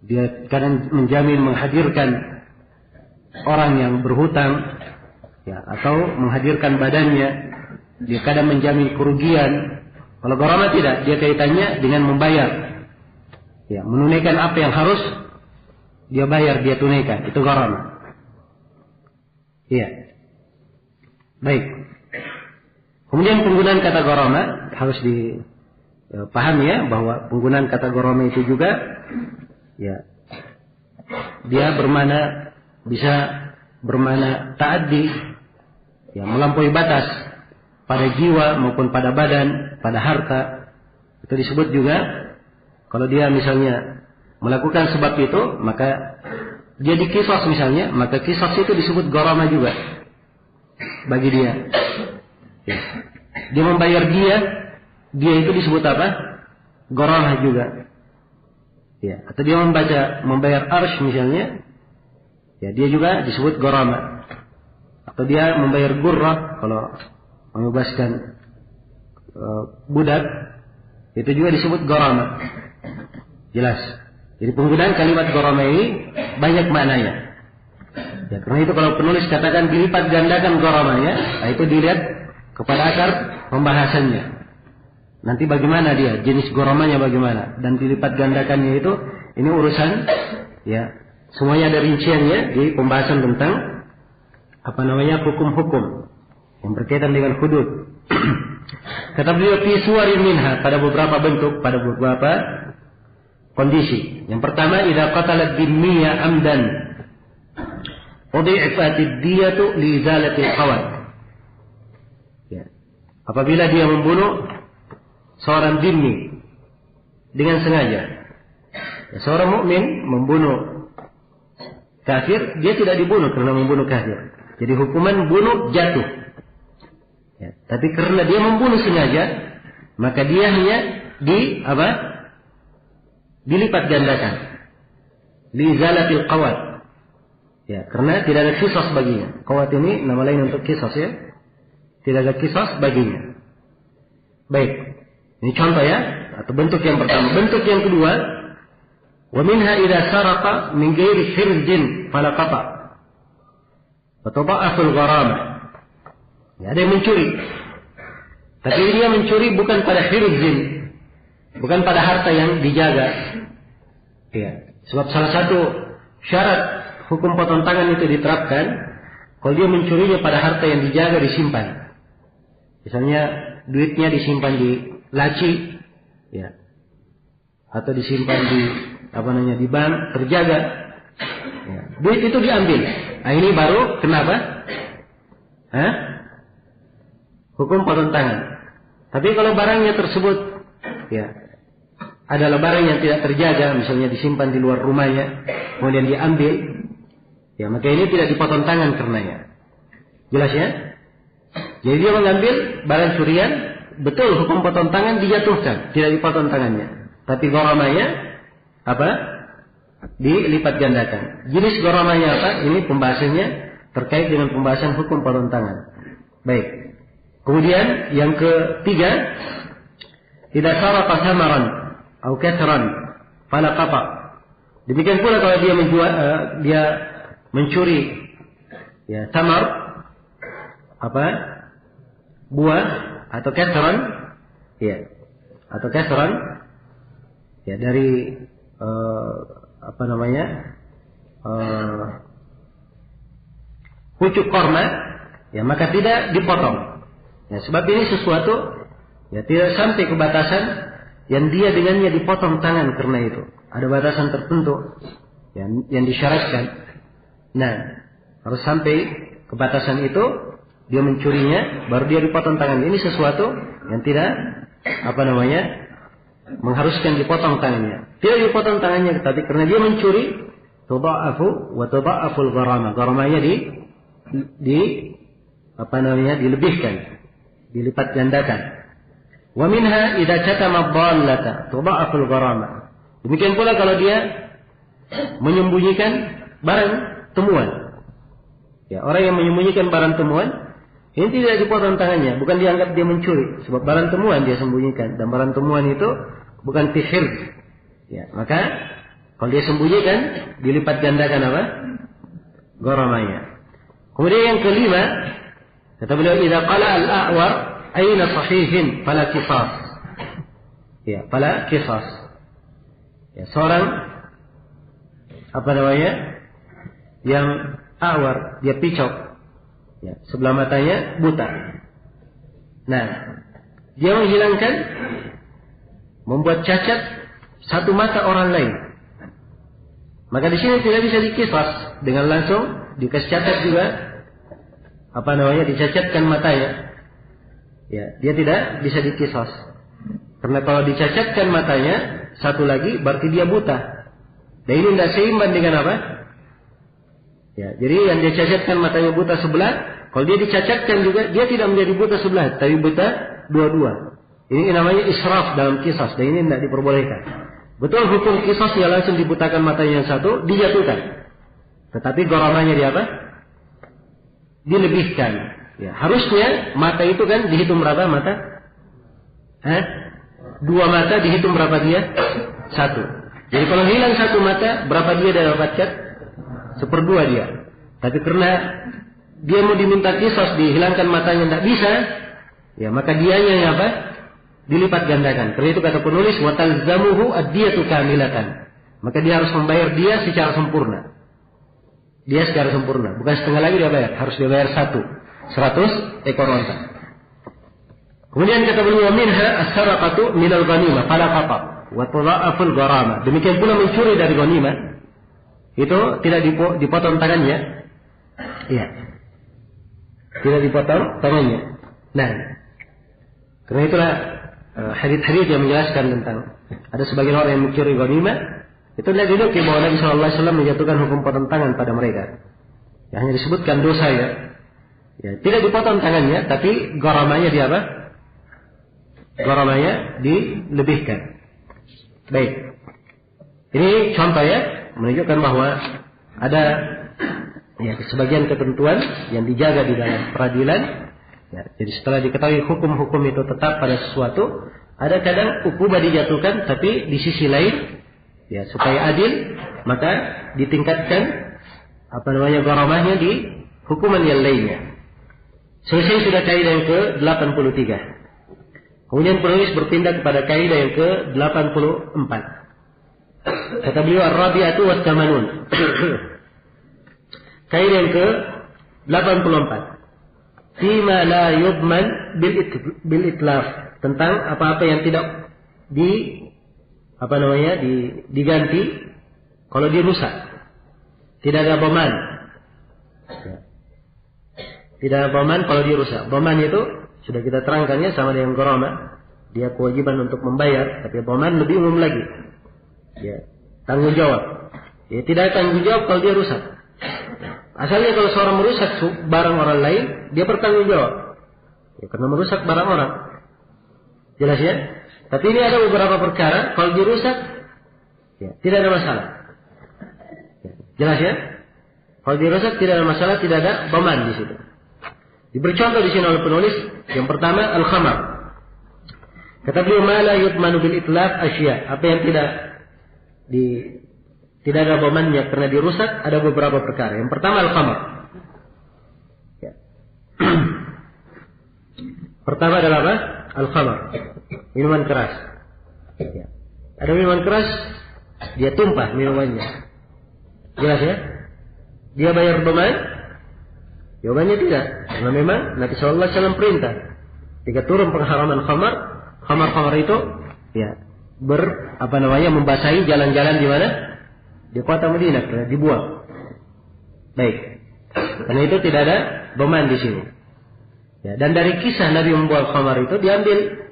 dia kadang menjamin menghadirkan orang yang berhutang, ya, atau menghadirkan badannya. Dia kadang menjamin kerugian. Kalau gharamah tidak, dia kaitannya dengan membayar, ya, menunaikan apa yang harus dia bayar, dia tunaikan. Itu gharamah. Iya. Baik. Kemudian penggunaan kata gharamah harus dipahami ya, bahwa penggunaan kata gharamah itu juga, ya, dia bisa bermakna ta'addi, ya, melampaui batas pada jiwa maupun pada badan, pada harta. Itu disebut juga kalau dia misalnya melakukan sebab itu, maka dia diqisas misalnya, maka qisas itu disebut gharamah juga bagi dia. Ya. Dia membayar dia itu disebut apa? Gharamah juga. Ya, atau dia membayar arsh misalnya, ya, dia juga disebut gharamah. Atau dia membayar gurrah kalau membebaskan budak, itu juga disebut gharamah. Jelas. Jadi penggunaan kalimat gharamah ini banyak maknanya. Ya, karena itu kalau penulis katakan dilipat gandakan gharamahnya, nah itu dilihat kepada akar pembahasannya. Nanti bagaimana dia, jenis gharamahnya bagaimana, dan dilipat gandakannya itu, ini urusan, ya, semuanya ada rinciannya di pembahasan tentang hukum-hukum yang berkaitan dengan hudud. Kata beliau, fi suwarin minha, pada beberapa bentuk, pada beberapa kondisi. Yang pertama, idza qatalat dhimmiya amdan udhi'atid diyatu li izalati al-qawat. Ya. Apabila dia membunuh seorang dhimmi dengan sengaja. Ya, seorang mukmin membunuh kafir, dia tidak dibunuh karena membunuh kafir. Jadi hukuman bunuh jatuh. Ya, tapi karena dia membunuh sengaja, maka dia hanya dilipat gandakan. Li izalatil qawat. Ya, karena tidak ada qisas baginya. Qawat ini nama lain untuk qisas ya. Tidak ada qisas baginya. Baik. Ini contoh ya. atau bentuk yang pertama. Bentuk yang kedua, wa minha idza saraqa min ghairi hirzin fala qata. Wa tada'aful gharama. Ya, ada yang mencuri. Tapi dia mencuri bukan pada hirzin, bukan pada harta yang dijaga. Ya, sebab salah satu syarat hukum potong tangan itu diterapkan kalau dia mencurinya pada harta yang dijaga, disimpan. Misalnya duitnya disimpan di laci, ya, atau disimpan di di bank, terjaga. Ya. Duit itu diambil. Nah, ini baru kenapa? Hukum potong tangan. Tapi kalau barangnya tersebut, ya, adalah barang yang tidak terjaga, misalnya disimpan di luar rumahnya, kemudian diambil, ya, maka ini tidak dipotong tangan karenanya. Jelas ya? Jadi dia mengambil barang curian, betul hukum potong tangan dijatuhkan, tidak dipotong tangannya. Tapi gharamanya apa? Dilipat gandakan. Jenis gharamanya apa? Ini pembahasannya terkait dengan pembahasan hukum potong tangan. Baik. Kemudian yang ketiga, idza saraqa samaran atau kathran fala qata. Demikian pula kalau dia dia mencuri, ya, samar, buah atau kathran, ya, atau kathran, ya, dari pucuk korma, ya, maka tidak dipotong. Ya, sebab ini sesuatu, ya, tidak sampai ke batasan yang dia dengannya dipotong tangan karena itu. Ada batasan tertentu yang disyaratkan. Nah, harus sampai ke batasan itu, dia mencurinya, baru dia dipotong tangan. Ini sesuatu yang tidak mengharuskan dipotong tangannya. Tidak dipotong tangannya, tapi karena dia mencuri, tudha'afu wa tudha'aful gharama. Gharamanya dilebihkan, dilipat gandakan. Wa minha idza katama dhallata tudha'aful gharama. Demikian pula kalau dia menyembunyikan barang temuan. Ya, orang yang menyembunyikan barang temuan, ini tidak dipotong tangannya, bukan dianggap dia mencuri, sebab barang temuan dia sembunyikan, dan barang temuan itu bukan tihir. Ya, maka kalau dia sembunyikan, dilipat gandakan apa? Gharamanya. Kemudian yang kelima, kata beliau, idza qala al-a'war aina sahihin fala qisas. Ya, fala qisas. Ya, seorang yang a'war, dia picok, ya, sebelah matanya buta. Nah, dia menghilangkan, membuat cacat satu mata orang lain. Maka di sini tidak bisa dikisas dengan langsung dikasih cacat juga, dicacatkan matanya. Ya, dia tidak bisa dikisas. Karena kalau dicacatkan matanya satu lagi, berarti dia buta. Dan ini tidak seimbang dengan apa? Ya, jadi yang dia cacatkan matanya buta sebelah, kalau dia dicacatkan juga, dia tidak menjadi buta sebelah, tapi buta dua-dua. Ini namanya israf dalam kisas, dan ini tidak diperbolehkan. Betul hukum kisasnya langsung dibutakan matanya yang satu, dijatuhkan. Tetapi gharamanya dia apa? Dilebihkan. Ya, harusnya mata itu kan dihitung berapa mata? Dua mata dihitung berapa dia? Satu. Jadi kalau hilang satu mata, berapa dia dapatkan? 1/2 dia. Tapi karena dia mau diminta kisos, dihilangkan matanya tidak bisa, ya, maka dianya yang apa? Dilipat gandakan. Karena itu kata penulis, wa talzamuhu ad-diyatu kamilatan. Maka dia harus membayar dia secara sempurna. Dia secara sempurna, bukan setengah lagi dia bayar, harus dia bayar 100 ekor onta. Kemudian kata beliau, minha as-saraqatu minal ghanimah fala qata wa tudha'aful gharama. Demikian pula mencuri dari ghanimah, itu tidak dipotong tangannya. Iya. Tidak dipotong tangannya. Nah, karena itulah hadits-hadits yang menjelaskan tentang ada sebagian orang yang mencuri ghanimah, itu tidak dinukil bahwa Nabi SAW menjatuhkan hukum potong tangan pada mereka. Ya, hanya disebutkan dosa, ya. Ya, tidak dipotong tangannya, tapi gharamanya dia apa? Gharamanya dilebihkan. Baik. Ini contoh, ya, menunjukkan bahwa ada, ya, sebagian ketentuan yang dijaga di dalam peradilan. Ya, jadi setelah diketahui hukum-hukum itu tetap pada sesuatu, Ada kadang ukubah dijatuhkan, tapi di sisi lain, ya supaya adil, maka ditingkatkan gharamahnya di hukuman yang lainnya. Selesai sudah kaidah yang ke-83. Kemudian penulis berpindah kepada kaidah yang ke-84. Kata beliau ar-rabi'atu wat-tamanun. Kaidah yang ke-84. Fima la yudman bil itlaf. Tentang apa-apa yang tidak diganti kalau dirusak. Tidak ada dhaman. Tidak ada dhaman kalau dirusak. Dhaman itu sudah kita terangkannya sama dengan gharamah. Dia kewajiban untuk membayar, tapi dhaman lebih umum lagi. Ya, tanggung jawab. Ya, tidak ada tanggung jawab kalau dia rusak. Asalnya kalau seorang merusak barang orang lain, dia bertanggung jawab. Ya, karena merusak barang orang. Jelas ya? Tapi ini ada beberapa perkara, kalau dirusak, ya, tidak ada masalah. Ya, jelas ya? Kalau dirusak tidak ada masalah, tidak ada dhaman di situ. Diberi contoh di sini oleh penulis. Yang pertama, al-khamar. Kata beliau, ma la yudmanu bil itlaf asya. Apa yang tidak ada dhamannya karena dirusak, ada beberapa perkara. Yang pertama, al-khamar. Ya. Pertama adalah apa? Al-khamar. Minuman keras. Ya. Ada minuman keras, dia tumpah minumannya. Jelas ya? Dia bayar dhaman? Jawabannya tidak. Karena memang Nabi sallallahu alaihi wasallam perintah. Ketika turun pengharaman khamar itu ya membasahi jalan-jalan di mana? Di kota Madinah, karena dibuang. Baik. Karena itu tidak ada dhaman di sini. Ya, dan dari kisah Nabi membuang khamar itu diambil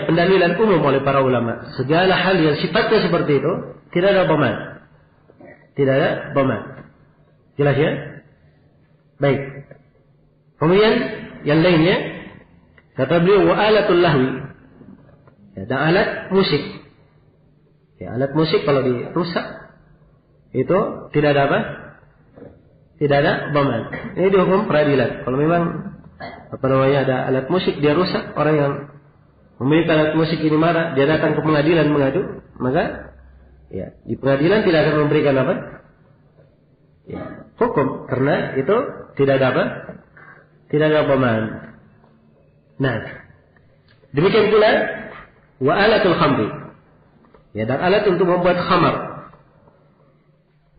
pendalilan umum oleh para ulama. Segala hal yang sifatnya seperti itu tidak ada dhaman. Tidak ada dhaman. Jelas ya? Baik. Kemudian yang lainnya kata beliau wa alatul lahwi. Ya, dan alat musik. Ya, alat musik kalau dirusak itu tidak ada apa? Tidak ada dhaman. Ini dihukum peradilan. Kalau memang ada alat musik dia rusak, orang yang memiliki alat musik ini marah, dia datang ke pengadilan mengadu, maka ya di pengadilan tidak akan memberikan apa? Ya, hukum karena itu tidak ada apa? Tidak ada dhaman. Nah, demikian pula wa alatul khamri. Ya, dan alat untuk membuat khamar.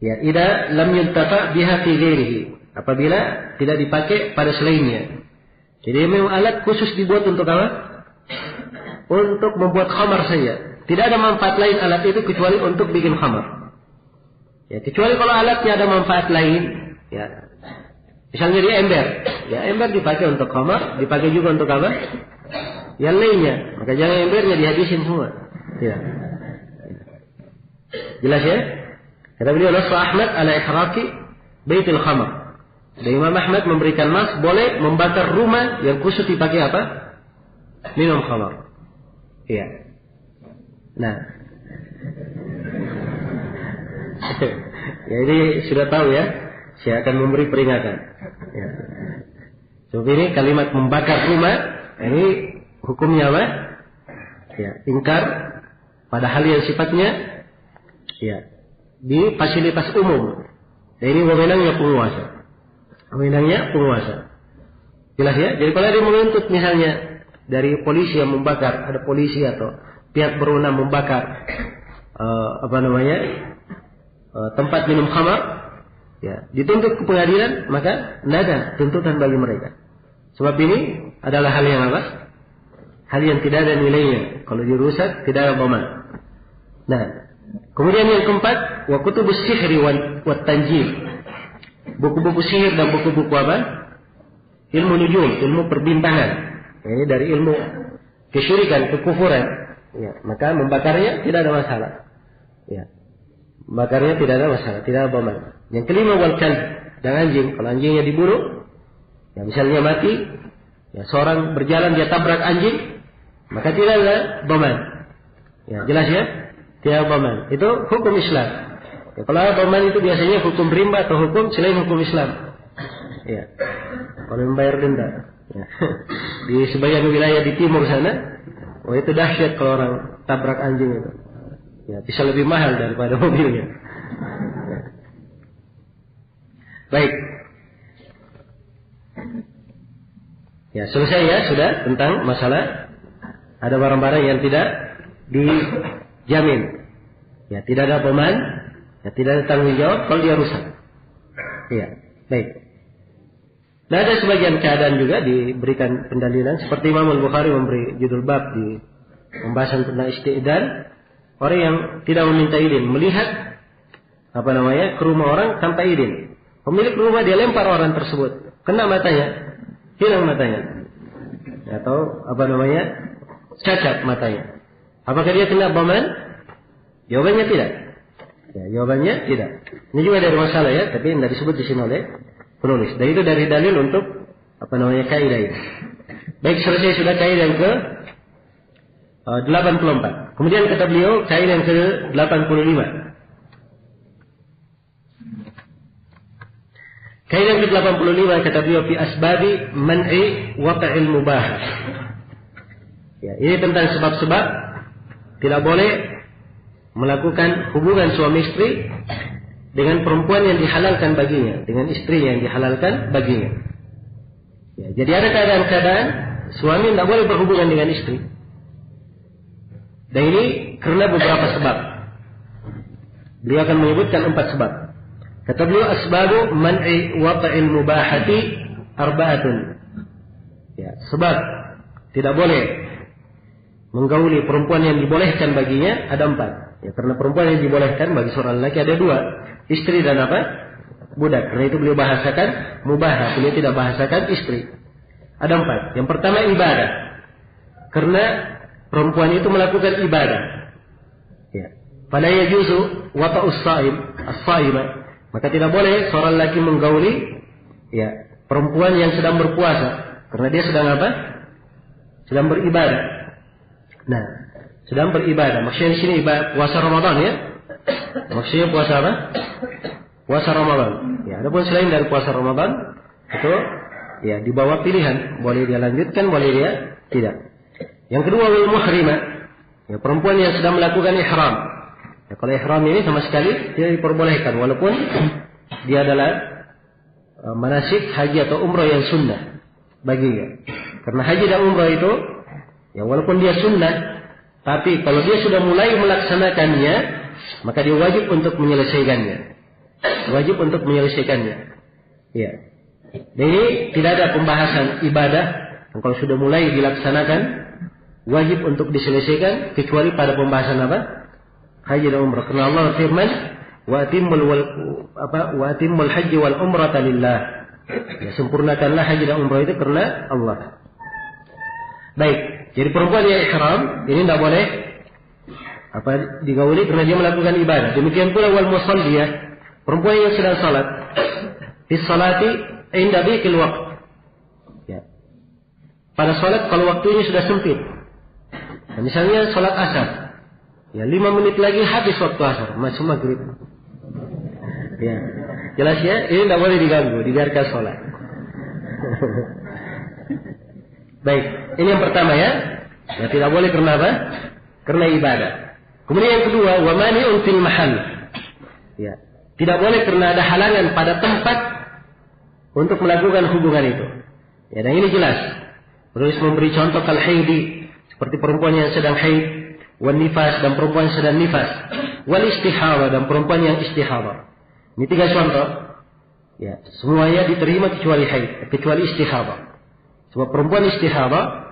Ya, idza lam yuntafa biha fi ghairihi. Apabila tidak dipakai pada selainnya. Jadi memang alat khusus dibuat untuk apa? Untuk membuat khamar saja. Tidak ada manfaat lain alat itu kecuali untuk bikin khamar. Ya, kecuali kalau alatnya ada manfaat lain, ya. Misalnya di ember. Ya, ember dipakai untuk khamar, dipakai juga untuk apa? Yang lainnya. Maka jangan embernya dihabisin semua. Ya. Jelas ya? Kata beliau Nasr Ahmad ala ihraqi baitul khamar. Dan Imam Ahmad memberikan nas boleh membakar rumah yang khusus dipakai apa? Minum khamar. Iya. Nah. Ya ini sudah tahu ya. Saya akan memberi peringatan. Ya. Sebab ini kalimat membakar rumah ini hukumnya apa? Ya, ingkar pada hal yang sifatnya ya di fasilitas umum. Dan ini wewenangnya penguasa. Wewenangnya penguasa. Jelas ya? Jadi kalau ada menuntut misalnya dari polisi yang membakar, ada polisi atau pihak berwenang membakar tempat minum khamar, ya, dituntut ke pengadilan, maka nada tuntutan bagi mereka. Sebab ini adalah hal yang apa? Hal yang tidak ada nilainya. Kalau dirusak tidak ada dhaman. Nah, kemudian yang keempat, wa kutubus sihri wa tanjim. Buku-buku sihir dan buku-buku apa? Ilmu nujum, ilmu perbintangan. Ini dari ilmu kesyirikan, kekufuran. Ya, maka membakarnya tidak ada masalah. Ya. Membakarnya tidak ada masalah, tidak ada dhaman. Yang kelima wal kalb, dan anjing. Kalau anjingnya diburu, ya misalnya mati, ya seorang berjalan dia tabrak anjing, maka tidak ada dhaman. Ya, jelas ya? Tidak ada dhaman. Itu hukum Islam. Ya, kalau ada dhaman itu biasanya hukum rimba atau hukum selain hukum Islam. Ya. Kalau membayar denda. Ya. Di sebagian wilayah di timur sana, Oh itu dahsyat kalau orang tabrak anjing itu. Ya, bisa lebih mahal daripada mobilnya. Ya. Baik. Ya, selesai ya sudah tentang masalah ada barang-barang yang tidak dijamin. Ya, tidak ada peman, ya, tidak ada tanggung jawab kalau dia rusak. Iya, baik. Nah, ada sebagian keadaan juga diberikan pendalilan seperti Imam Al-Bukhari memberi judul bab di pembahasan tentang isti'dan, orang yang tidak meminta izin melihat ke rumah orang tanpa izin. Pemilik rumah dia lempar orang tersebut, kena matanya, hilang matanya. Atau cacat matanya. Apakah dia kena baman? Jawabannya tidak. Ya, jawabannya tidak. Ini juga dari masalah ya, tapi tidak disebut di sini oleh penulis. Dan itu dari dalil untuk kaidah ini. Baik, selesai sudah kaidah yang ke 84. Kemudian kata beliau kaidah yang ke 85. Kaidah yang ke 85 kata beliau fi asbabi man'i waqa'il mubah. Ya, ini tentang sebab-sebab tidak boleh melakukan hubungan suami istri dengan perempuan yang dihalalkan baginya, dengan istri yang dihalalkan baginya. Ya, jadi ada keadaan-keadaan suami tidak boleh berhubungan dengan istri. Dan ini karena beberapa sebab. Beliau akan menyebutkan 4 sebab. Kata beliau asbabu man'i waqa'il mubahati arba'atun. Ya, sebab tidak boleh menggauli perempuan yang dibolehkan baginya ada 4. Ya, karena perempuan yang dibolehkan bagi seorang lelaki ada 2, istri dan budak. Karena itu beliau bahasakan mubah, beliau tidak bahasakan istri. Ada 4. Yang pertama ibadah. Karena perempuan itu melakukan ibadah. Ya. Fala yajuzu wata'us sha'im, as-sha'ima. Maka tidak boleh seorang lelaki menggauli ya, perempuan yang sedang berpuasa. Karena dia sedang sedang beribadah. Nah, sedang beribadah. Maksudnya di sini ibadah puasa Ramadan ya. Maksudnya puasa apa? Puasa Ramadan. Ya, adapun selain dari puasa Ramadan itu ya di bawah pilihan, boleh dia lanjutkan, boleh dia tidak. Yang kedua wal muhrimah. Ya, perempuan yang sedang melakukan ihram. Ya, kalau ihram ini sama sekali tidak diperbolehkan walaupun dia adalah manasik haji atau umrah yang sunnah baginya. Karena haji dan umrah itu ya walaupun dia sunnah, tapi kalau dia sudah mulai melaksanakannya, maka dia wajib untuk menyelesaikannya. Wajib untuk menyelesaikannya. Ya. Dan ini tidak ada pembahasan ibadah yang kalau sudah mulai dilaksanakan wajib untuk diselesaikan kecuali pada pembahasan haji dan umrah. Karena Allah firman, wa atimmul haji wal umrata lillah. Ya, sempurnakanlah haji dan umrah itu karena Allah. Baik. Jadi perempuan yang ihram ini tidak boleh digauli karena dia melakukan ibadah. Demikian pula wal musalliyah, perempuan yang sedang salat fi salati inda dhiqil waqt. Ya. Pada salat kalau waktunya sudah sempit. Nah, misalnya salat asar. Ya, 5 menit lagi habis waktu asar, masuk maghrib. Ya. Jelas ya, ini tidak boleh diganggu, dibiarkan salat. Baik, ini yang pertama ya. Ya tidak boleh karena apa? Karena ibadah. Kemudian yang kedua, wa mani'un fil mahal. Ya, tidak boleh karena ada halangan pada tempat untuk melakukan hubungan itu. Ya, dan ini jelas. Terus memberi contoh kal haidi, seperti perempuan yang sedang haid, wan nifas dan perempuan yang sedang nifas, wal istihadha dan perempuan yang istihadha. Ini 3 contoh. Ya, semuanya diterima kecuali haid, kecuali istihadha. Sebab perempuan istihadha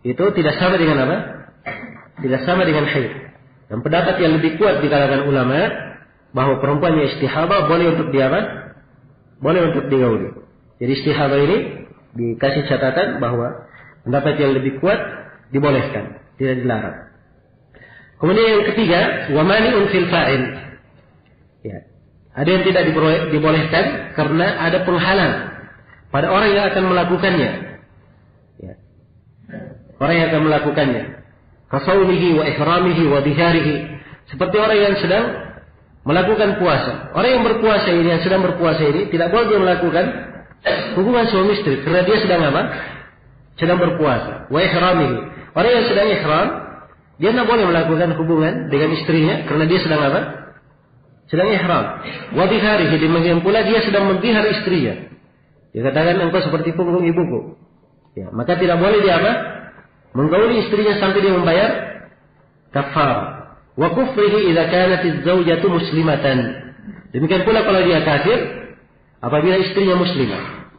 itu tidak sama dengan Tidak sama dengan haid. Dan pendapat yang lebih kuat di kalangan ulama bahwa perempuan yang istihadha boleh untuk boleh untuk digauli. Jadi istihadha ini dikasih catatan bahwa pendapat yang lebih kuat dibolehkan, tidak dilarang. Kemudian yang ketiga, wa mani'un fil fa'il. Ya. Ada yang tidak dibolehkan karena ada penghalang pada orang yang akan melakukannya. Ya. Orang yang akan melakukannya. Kasaumihi wa ihramihi wa biharihi. Seperti orang yang sedang melakukan puasa. Orang yang berpuasa ini, yang sedang berpuasa ini, tidak boleh dia melakukan hubungan suami istri. Karena dia sedang apa? Sedang berpuasa. Wa ihramihi. Orang yang sedang ihram, dia tidak boleh melakukan hubungan dengan istrinya karena dia sedang apa? Sedang ihram. Wa biharihi, demikian pula dia sedang membihar istrinya. Dia katakan engkau seperti punggung ibuku. Ya, maka tidak boleh dia apa? Menggauli istrinya sampai dia membayar kafar. Wa kufrihi idza kanat az-zawjatu muslimatan. Demikian pula kalau dia kafir apabila istrinya muslimah.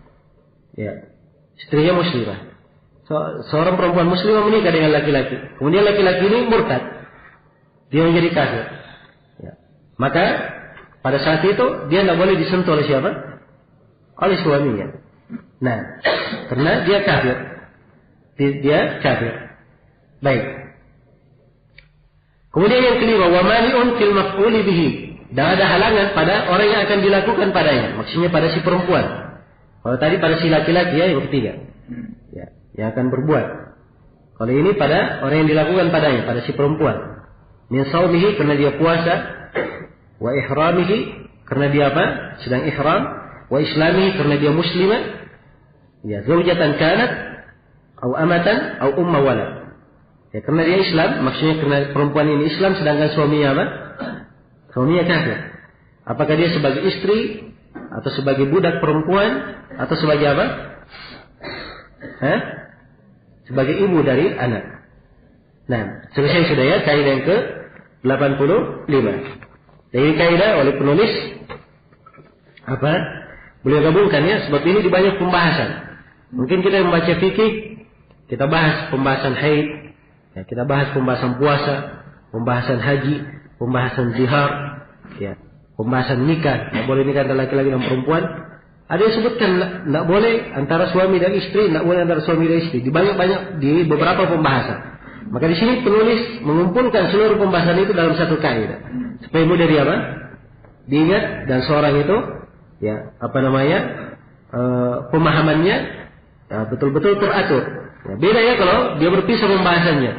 Ya, istrinya muslimah. Seorang perempuan muslimah menikah dengan laki-laki. Kemudian laki-laki ini murtad. Dia menjadi kafir. Ya. Maka pada saat itu dia tidak boleh disentuh oleh siapa? Oleh suaminya. Nah, karena dia kafir. Dia kafir. Baik. Kemudian yang kelima, wa mani'un fil maf'uli bihi. Dan ada halangan pada orang yang akan dilakukan padanya. Maksudnya pada si perempuan. Kalau tadi pada si laki-laki ya, yang ketiga. Ya, yang akan berbuat. Kalau ini pada orang yang dilakukan padanya, pada si perempuan. Min saumihi, karena dia puasa. Wa ihramihi, karena dia apa? Sedang ihram. Wa islamihi, karena dia muslimah. Ya, zaujatan kanat, atau amatan, atau umma walad. Ya, karena dia Islam, maksudnya karena perempuan ini Islam, sedangkan suaminya apa? Suaminya kafir. Apakah dia sebagai istri, atau sebagai budak perempuan, atau sebagai apa? Sebagai ibu dari anak. Nah, selesai sudah ya kaidah yang ke-85. Jadi kaidah oleh penulis apa? Beliau gabungkan ya, sebab ini di banyak pembahasan. Mungkin kita membaca fikih, kita bahas pembahasan haid, ya, kita bahas pembahasan puasa, pembahasan haji, pembahasan zihar, ya, pembahasan nikah, tidak boleh nikah antara laki-laki dan perempuan. Ada yang sebutkan tidak boleh antara suami dan istri, tidak boleh antara suami dan istri. Di banyak di beberapa pembahasan. Maka di sini penulis mengumpulkan seluruh pembahasan itu dalam satu kaidah supaya mudah dia apa? Diingat dan seorang itu, ya, apa namanya, pemahamannya ya, betul-betul teratur. Ya, beda ya kalau dia berpisah pembahasannya.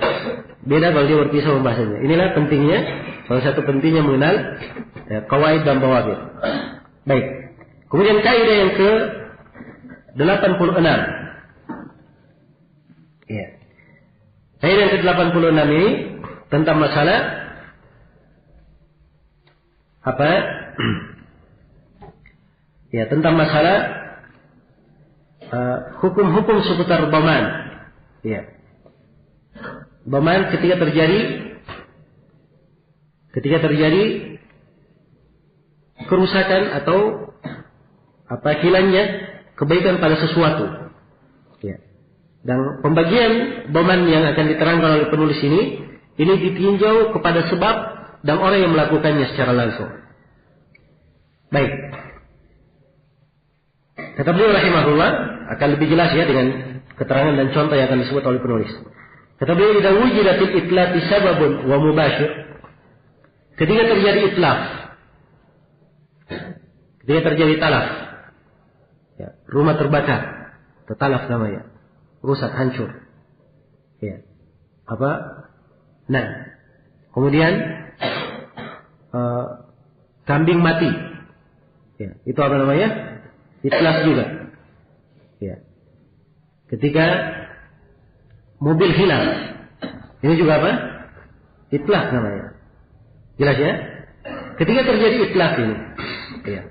Beda kalau dia berpisah pembahasannya. Inilah pentingnya, salah satu pentingnya mengenal ya, qawaid dan bawabit. Baik. Kemudian kaidah yang ke-86. Ya. Kaidah yang ke-86 ini tentang masalah apa? Ya, tentang masalah hukum-hukum seputar dhaman. Ya. Dhaman ketika terjadi kerusakan atau apa hilangnya kebaikan pada sesuatu. Ya. Dan pembagian dhaman yang akan diterangkan oleh penulis ini ditinjau kepada sebab dan orang yang melakukannya secara langsung. Baik. Kata beliau rahimahullah, akan lebih jelas ya dengan keterangan dan contoh yang akan disebut oleh penulis. Kata beliau, "Idza wujidatil itlaf sababun wa mubashir." Ketika terjadi itlaf, ketika terjadi talaf, ya, rumah terbakar, talaf namanya, rusak, hancur. Ya. Apa? Nah, kemudian kambing mati. Ya, itu apa namanya? Itlaf juga. Ya. Ketika mobil hilang, ini juga apa? Itlaf namanya. Jelas ya? Ketika terjadi itlaf ini, ya.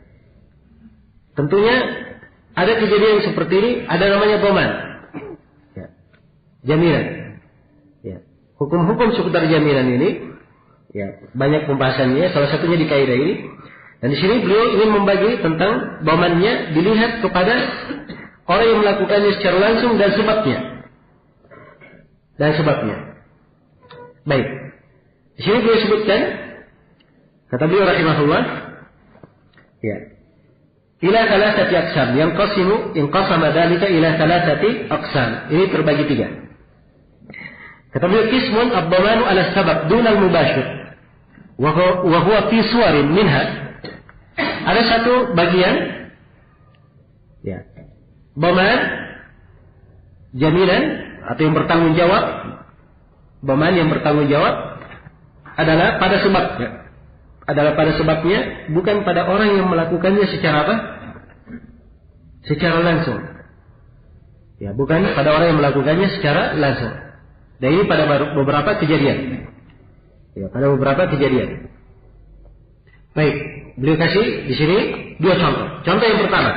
Tentunya ada kejadian seperti ini, ada namanya dhaman. Ya. Jaminan. Ya. Hukum-hukum seputar jaminan ini, ya, banyak pembahasannya. Salah satunya di kaidah ini. Dan di sini beliau ingin membagi tentang dhamannya dilihat kepada orang yang melakukannya secara langsung dan sebabnya. Baik. Di sini beliau sebutkan, kata beliau rahimahullah, ya, ila thalathati aqsam, yang qasama dzalika ila thalathati aqsam. Ini terbagi 3. Kata beliau, qismun ad-dhamanu ala sabab duna al-mubashir wa huwa fi suwarin minha. Ada satu bagian, ya, dhaman jaminan atau yang bertanggung jawab, dhaman yang bertanggung jawab adalah pada sebabnya, bukan pada orang yang melakukannya secara apa? Secara langsung. Ya, bukan pada orang yang melakukannya secara langsung. Dan ini pada beberapa kejadian. Ya, pada beberapa kejadian. Baik, beliau kasih di sini dua contoh. Contoh yang pertama,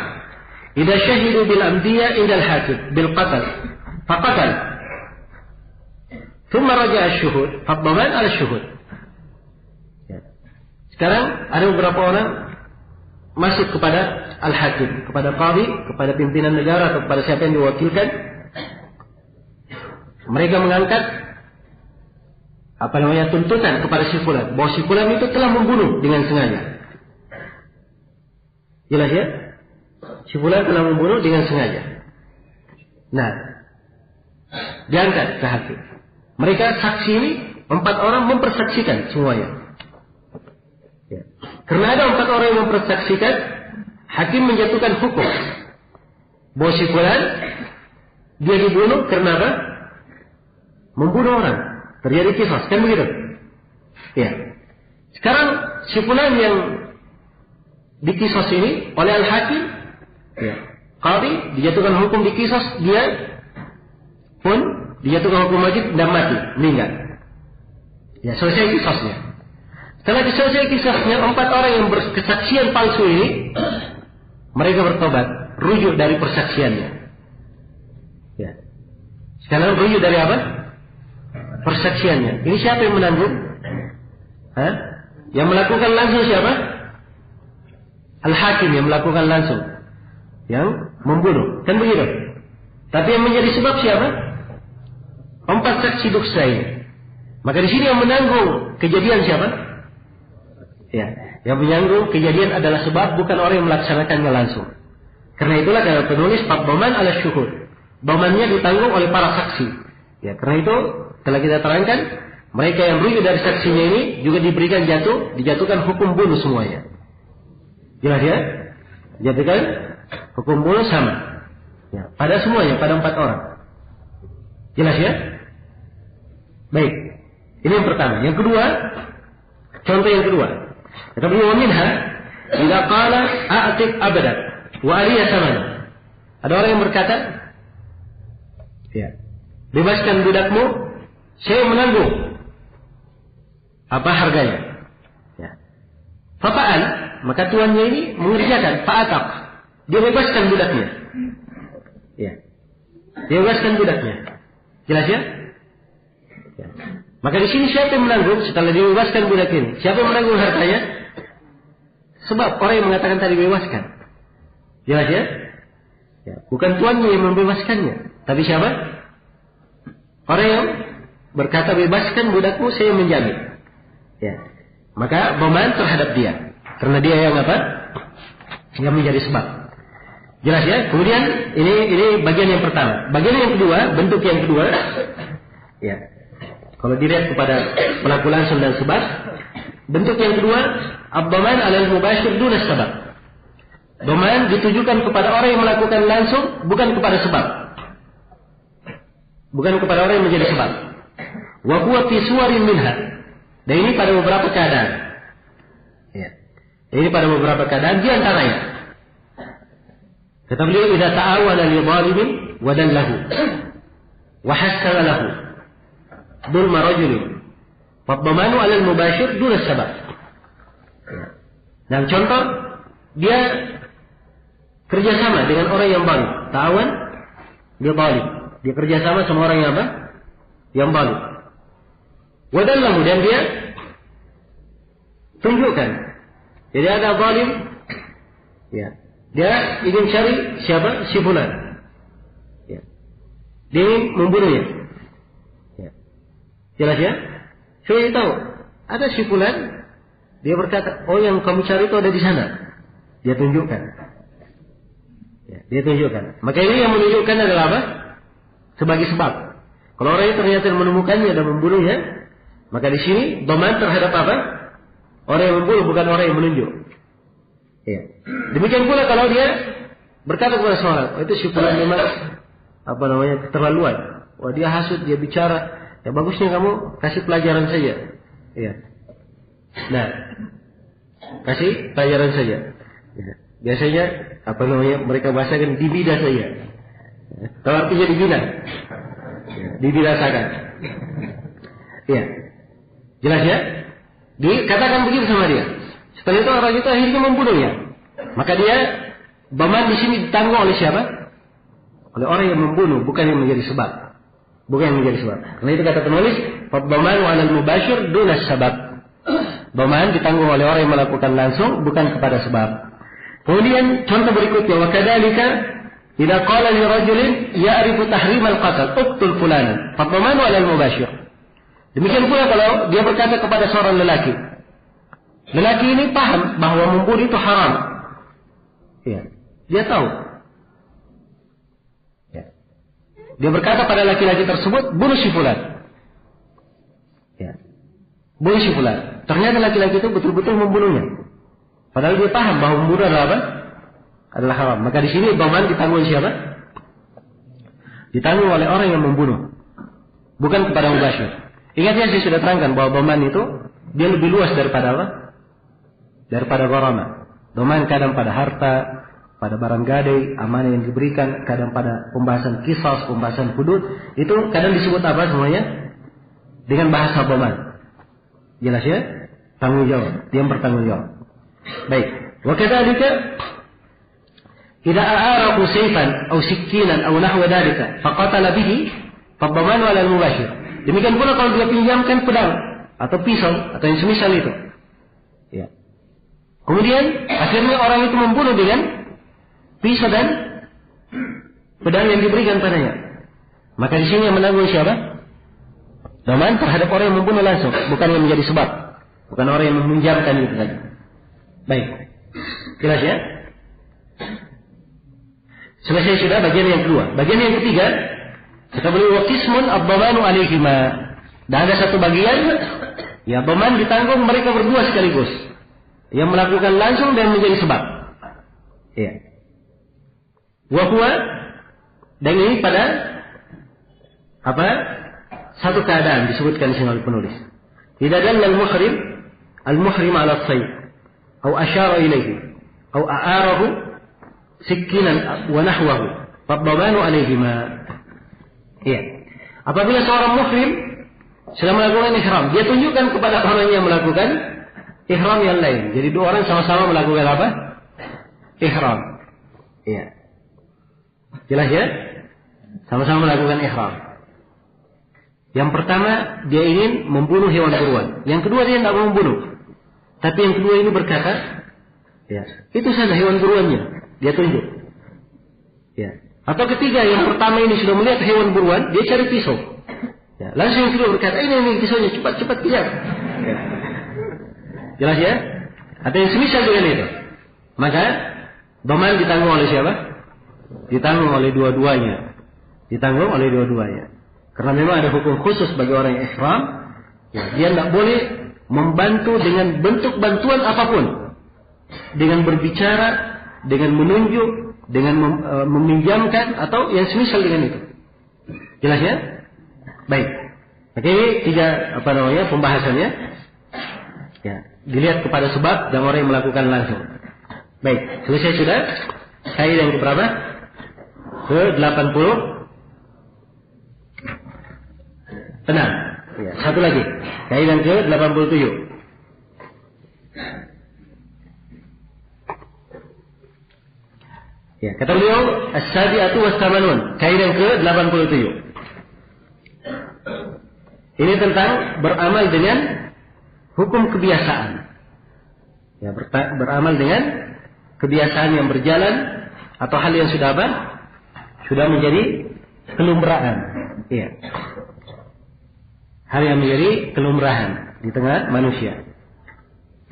idza syahidu bil amdiya indal hakim bil qatl faqatal thumma raja'a asy-syuhud fadhaman 'ala asy-syuhud. Ya. Sekarang ada beberapa orang masuk kepada al-hakim, kepada qadhi, kepada pimpinan negara atau kepada siapa yang diwakilkan. Mereka mengangkat tuntutan kepada si fulan, bahwa si fulan itu telah membunuh dengan sengaja. Jelas ya? Si fulan telah membunuh dengan sengaja. Nah, diangkat ke hakim. Mereka saksi ini 4 orang mempersaksikan semuanya. Ya. Karena ada 4 orang yang mempersaksikan, hakim menjatuhkan hukum bahwa si fulan dia dibunuh karena apa? Membunuh orang. Terjadi qisas, kan begitu? Ya. Sekarang si fulan yang diqisas ini oleh al-hakim, ya, qadhi dijatuhkan hukum diqisas, dia pun dijatuhkan hukum wajib dan mati, meninggal. Ya, selesai qisasnya. Setelah selesai qisasnya, 4 orang yang berkesaksian palsu ini mereka bertobat, rujuk dari persaksiannya. Ya. Sekarang rujuk dari apa? Persaksiannya. Ini siapa yang menanggung? Hah? Yang melakukan langsung siapa? Al-hakim yang melakukan langsung, yang membunuh, kan begitu? Tapi yang menjadi sebab siapa? 4 saksi dusta ini. Maka di sini yang menanggung kejadian siapa? Ya, yang menanggung kejadian adalah sebab, bukan orang yang melaksanakannya langsung. Karena itulah kata penulis fadhaman 'ala syuhud. Dhamannya ditanggung oleh para saksi. Ya, karena itu telah kita terangkan, mereka yang rujuk dari saksinya ini juga dijatuhkan hukum bunuh semuanya. Jelas ya? Dijatuhkan hukum bunuh sama. Ya, pada semuanya, pada 4 orang. Jelas ya? Baik. Ini yang pertama. Yang kedua, contoh yang kedua. Kata beliau, minha idza qala a'tiq abadan wa aliya samana. Ada orang yang berkata, ya, bebaskan budakmu, saya menanggung apa harganya. Ya. Fa'al, maka tuannya ini mengerjakan fa'ataq, dia bebaskan budaknya. Ya. Dia bebaskan budaknya. Jelas ya? Ya. Maka di sini siapa yang menanggung setelah dia bebaskan budak ini? Siapa yang menanggung hartanya? Sebab orang yang mengatakan tadi bebaskan. Jelas ya? Ya. Bukan tuannya yang membebaskannya, tapi siapa? Orang yang berkata bebaskan budakmu, saya menjamin. Ya. Maka dhaman terhadap dia, karena dia yang apa? Yang menjadi sebab. Jelas ya? Kemudian ini bagian yang pertama. Bagian yang kedua, bentuk yang kedua. Ya. Kalau dilihat kepada pelaku langsung dan sebab, bentuk yang kedua, ad-dhaman 'alal mubashir duna sabab. Dhaman ditujukan kepada orang yang melakukan langsung, bukan kepada sebab. Bukan kepada orang yang menjadi sebab. Wa huwa fi suwarin minha. Dan ini pada beberapa keadaan. Ya. Ini pada beberapa keadaan di antaranya. Kata beliau, idza ta'awana li dhalimin wa dallahu wa hassala lahu dhulma rajulin fadhamanu 'ala al-mubashir duna sabab. Nah, contoh, dia kerjasama dengan orang yang zalim. Ta'awan, dia zalim. Dia kerjasama sama orang yang apa? Yang zalim. Wa dallahu, dan dia tunjukkan. Jadi ada zalim, ya. Dia ingin cari siapa? Si fulan. Ya. Dia ingin membunuhnya. Ya. Jelas ya? Saya tahu ada si fulan, dia berkata, oh yang kamu cari itu ada di sana. Dia tunjukkan. Ya, dia tunjukkan. Maka ini yang menunjukkan adalah apa? Sebagai sebab. Kalau orang itu ternyata menemukannya dan membunuhnya, maka di sini dhaman terhadap apa? Orang yang membunuh, bukan orang yang menunjuk. Ya. Demikian pula kalau dia berkata kepada seorang, oh, itu si fulan memang keterlaluan. Wah, dia hasut, dia bicara. Ya bagusnya kamu kasih pelajaran saja. Ya. Nah, kasih pelajaran saja. Ya. Biasanya mereka bahasakan dibida saja. Kalau artinya dibina, ya, dibinasakan. Iya. Jelas ya? Dikatakan begitu sama dia. Setelah itu orang itu akhirnya membunuhnya. Maka dia Dhaman di sini ditanggung oleh siapa? Oleh orang yang membunuh, bukan yang menjadi sebab. Bukan yang menjadi sebab. Karena itu kata penulis, Dhaman 'alal mubashir dunas sabab. Dhaman ditanggung oleh orang yang melakukan langsung, bukan kepada sebab. Kemudian contoh berikutnya, wa kadzalika idza qala li rajulin ya'rifu tahrim al-qatl, uqtul fulanan, fa dhamanu 'alal mubashir. Demikian pula kalau dia berkata kepada seorang lelaki. Lelaki ini paham bahwa membunuh itu haram. Ya. Dia tahu. Ya. Dia berkata pada laki-laki tersebut, bunuh si fulan. Ya. Bunuh si fulan. Ternyata laki-laki itu betul-betul membunuhnya. Padahal dia paham bahwa membunuh adalah apa? Adalah haram. Maka di sini dhaman ditanggung siapa? Ditanggung oleh orang yang membunuh. Bukan kepada mubashir. Ingat ya, saya sudah terangkan bahwa dhaman itu dia lebih luas daripada apa? Daripada gharama. Dhaman kadang pada harta, pada barang gadai, amanah yang diberikan, kadang pada pembahasan qisas, pembahasan hudud, itu kadang disebut apa semuanya? Dengan bahasa dhaman. Jelas ya? Tanggung jawab, dia bertanggung jawab. Baik. Wa kadzalika idza a'arahu sayfan aw sikkinan aw nahwa dzalika faqatala bihi fadhamanu 'ala al-mubashir. Demikian pula kalau dia pinjamkan pedang atau pisau atau yang semisal itu. Ya. Kemudian akhirnya orang itu membunuh dengan pisau dan pedang yang diberikan padanya. Maka di sini yang menanggung siapa? Dhaman terhadap orang yang membunuh langsung, bukan yang menjadi sebab, bukan orang yang meminjamkan itu tadi. Baik, jelas ya? Selesai sudah bagian yang kedua. Bagian yang ketiga, kita beri waqismun ad-dhamanu alaihima. Dan ada satu bagian, ya dhaman ditanggung mereka berdua sekaligus. Yang melakukan langsung dan menjadi sebab. Ya. Wa huwa, dan ini pada apa? Satu keadaan disebutkan di sini oleh penulis. Idza dalla al-muhrim 'ala as-sayd, atau asyara ilaihi, atau a'arahu sikkinan wa nahwahu, fadhamanu 'alaihima. Iya. Apabila seorang muhrim sedang melakukan ihram, dia tunjukkan kepada orang yang melakukan ihram yang lain. Jadi dua orang sama-sama melakukan apa? Ihram. Iya. Jelas ya? Sama-sama melakukan ihram. Yang pertama, dia ingin membunuh hewan buruan. Yang kedua, dia tidak mau membunuh. Tapi yang kedua ini berkata, ya, itu saja hewan buruannya. Dia tunjuk. Ya. Atau ketiga, yang pertama ini sudah melihat hewan buruan, dia cari pisau. Ya. Langsung yang kedua berkata, ini pisaunya, cepat kejar. Ya. Jelas ya? Ada yang semisal dengan itu. Maka, dhaman ditanggung oleh siapa? Ditanggung oleh dua-duanya. Ditanggung oleh dua-duanya. Karena memang ada hukum khusus bagi orang yang ihram. Ya, dia tidak boleh membantu dengan bentuk bantuan apapun. Dengan berbicara, dengan menunjuk, dengan meminjamkan, atau yang semisal dengan itu. Jelas ya? Baik. Oke, ini tiga pembahasannya. Ya, dilihat kepada sebab dan orang yang melakukan langsung. Baik, selesai sudah. Kaidah yang keberapa? Ke-80. Tenang. Ya, satu lagi. Kaidah yang ke-87. Ya, kata beliau, as-sabi'atu was-samanun. Kaidah yang ke-87. Ini tentang beramal dengan hukum kebiasaan. Ya, beramal dengan kebiasaan yang berjalan atau hal yang sudah apa? Sudah menjadi kelumrahan. Iya. Hal yang menjadi kelumrahan di tengah manusia.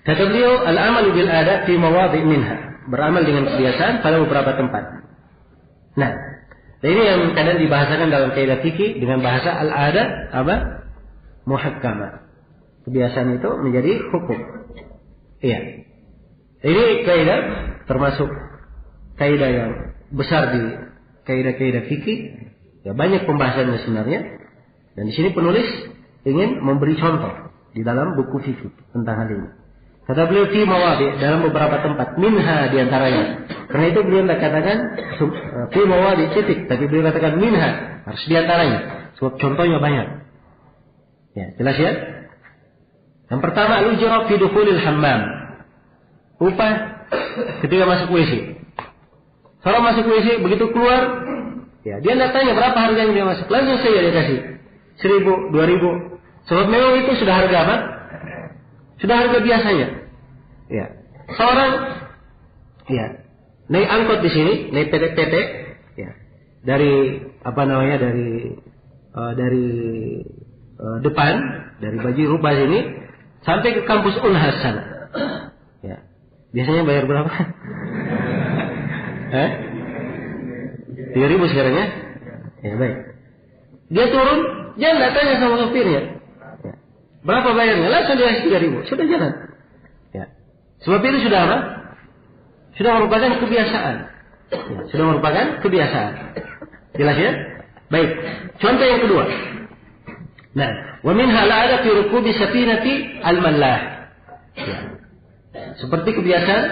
Kata beliau, al-amalu bil adat fi mawadhi' minha. Beramal dengan kebiasaan pada beberapa tempat. Nah, ini yang kadang dibahasakan dalam kaidah fikih dengan bahasa al-adat apa? Muhakkamah. Kebiasaan itu menjadi hukum. Iya. Ini kaidah termasuk kaidah yang besar di kaidah-kaidah fikih. Ya, banyak pembahasannya sebenarnya. Dan di sini penulis ingin memberi contoh di dalam buku fikih tentang hal ini. Kata beliau fi mawadhi' dalam beberapa tempat, minha di antaranya. Karena itu beliau tidak katakan fi mawadhi' titik, tapi beliau katakan minha, harus di antaranya. Sebab contohnya banyak. Ya, jelas ya? Yang pertama al-ujrah fi dukhulil hammam. Upah ketika masuk WC. Kalau masuk WC begitu keluar, ya dia tidak tanya berapa harganya dia masuk, langsung saja dia kasih 1.000, 2.000. Sebab memang itu sudah harga apa? Sudah harga biasanya. Ya. Seorang ya naik angkot di sini, naik PT, ya. Dari apa namanya dari depan, dari Baji Rupa sini sampai ke kampus Unhas sana. Ya. Biasanya bayar berapa? 3.000 sekarang ya? Ya baik. Dia turun, dia nggak tanya sama sopirnya. Ya. Berapa bayarnya? Langsung dia kasih 3.000. Sudah jalan. Ya. Sebab itu sudah apa? Sudah merupakan kebiasaan. Ya. Sudah merupakan kebiasaan. Jelas ya? Baik. Contoh yang kedua. Nah, wa minha la'adatu rukubi safinati al-mallah. Ya. Seperti kebiasaan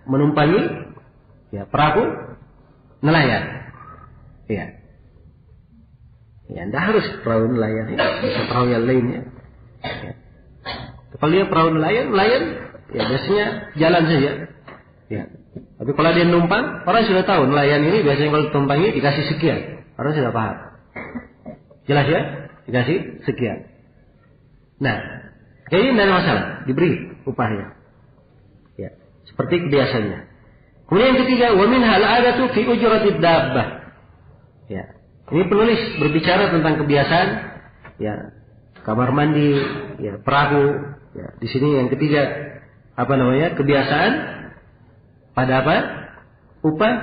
menumpangi ya perahu nelayan. Ya. Ya, tidak harus perahu nelayan, bisa perahu yang lainnya. Ya. Kalau dia perahu nelayan, ya biasanya jalan saja. Ya. Tapi kalau dia numpang, orang sudah tahu nelayan ini biasanya kalau tumpangi dikasih sekian, orang sudah paham. Jelas ya? Dikasih sekian. Nah, jadi tidak ada masalah, diberi upahnya. Ya, seperti kebiasaannya. Kemudian yang ketiga, wa minha al-'adatu fi ujratid dabbah. Ya. Ini penulis berbicara tentang kebiasaan ya kamar mandi, ya perahu, ya. Di sini yang ketiga apa namanya? Kebiasaan pada apa? Upah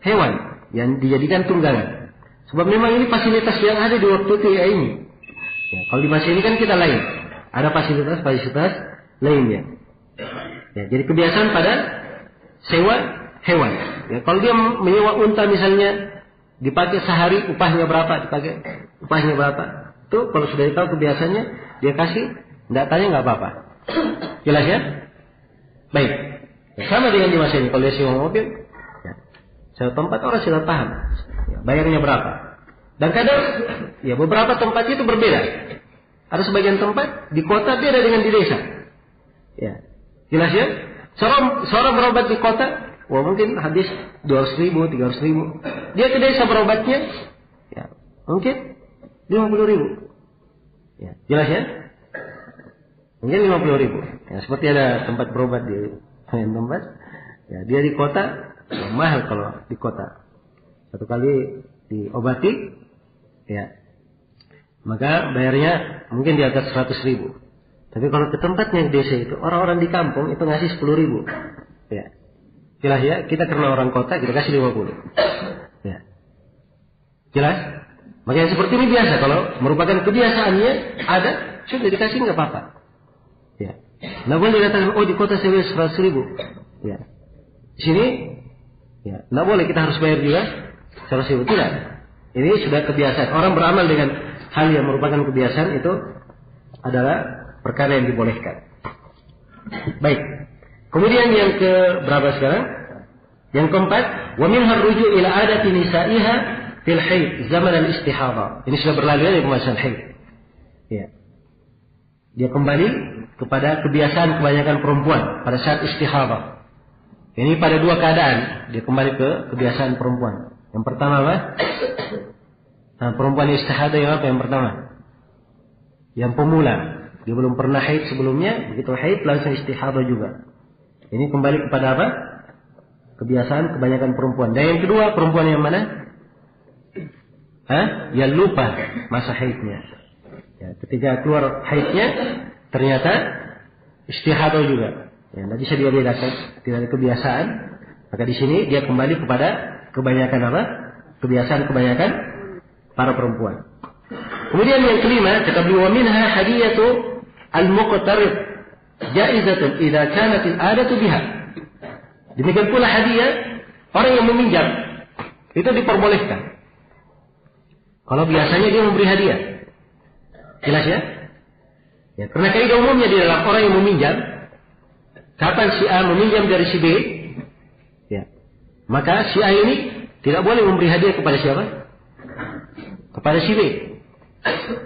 hewan yang dijadikan tunggangan. Sebab memang ini fasilitas yang ada di waktu TIA ini. Ya, kalau di masa ini kan kita lain. Ada fasilitas lainnya. Ya, jadi kebiasaan pada sewa hewan. Ya, kalau dia menyewa unta misalnya dipakai sehari upahnya berapa, upahnya berapa. Itu kalau sudah tahu kebiasaannya dia kasih, tidak tanya nggak apa-apa. Jelas ya? Baik. Ya, sama dengan di masa ini kalau dia sewa mobil, ya, sewa tempat orang sudah paham. Ya, bayarnya berapa. Dan kadang ya beberapa tempat itu berbeda. Ada sebagian tempat di kota beda dengan di desa. Ya. Jelas ya? Seorang berobat di kota, wah mungkin habis 200.000, 300.000. Dia ke desa berobatnya, ya mungkin 50.000. Ya, jelas ya? Mungkin 50.000. Ya, seperti ada tempat berobat di tempat. Ya, dia di kota, ya, mahal kalau di kota. Satu kali diobati, ya, maka bayarnya mungkin di atas 100.000. Tapi kalau ke tempatnya di desa itu, orang-orang di kampung itu ngasih 10.000. Ya. Jelas ya, kita karena orang kota kita kasih 50. Ya. Jelas? Makanya seperti ini biasa, kalau merupakan kebiasaannya ada, sudah dikasih nggak apa-apa. Ya. Nggak boleh dikatakan, oh di kota saya bayar 100.000. Ya. Di sini, ya, nggak boleh kita harus bayar juga 100.000. Tidak. Ini sudah kebiasaan. Orang beramal dengan hal yang merupakan kebiasaan itu adalah perkara yang dibolehkan. Baik. Kemudian yang ke berapa sekarang? Yang keempat, wa minha ar-ruju' ila adati nisa'iha fil haid zaman al-istihadha. Ini sudah berlalu dari pembahasan haid. Ya. Dia kembali kepada kebiasaan kebanyakan perempuan pada saat istihadha. Ini pada dua keadaan dia kembali ke kebiasaan perempuan. Yang pertama apa? Nah, perempuan istihadha yang apa yang pertama? Yang pemula. Dia belum pernah haid sebelumnya, begitu haid langsung istihadha juga. Ini kembali kepada apa? Kebiasaan kebanyakan perempuan. Dan yang kedua, perempuan yang mana? Yang lupa masa haidnya. Ya, ketika keluar haidnya, ternyata istihadha juga. Ya, tidak bisa dia bedakan, tidak ada kebiasaan. Maka di sini dia kembali kepada kebanyakan apa? Kebiasaan kebanyakan para perempuan. Kemudian yang kelima, kata beliau, minha hadiyatu al-muqtarid jaizatun idza kanat al-'adatu biha. Demikian pula hadiah orang yang meminjam itu diperbolehkan. Kalau biasanya dia memberi hadiah. Jelas ya? Ya, karena kaidah umumnya di dalam orang yang meminjam, kapan si A meminjam dari si B, ya, maka si A ini tidak boleh memberi hadiah kepada siapa? Kepada si B.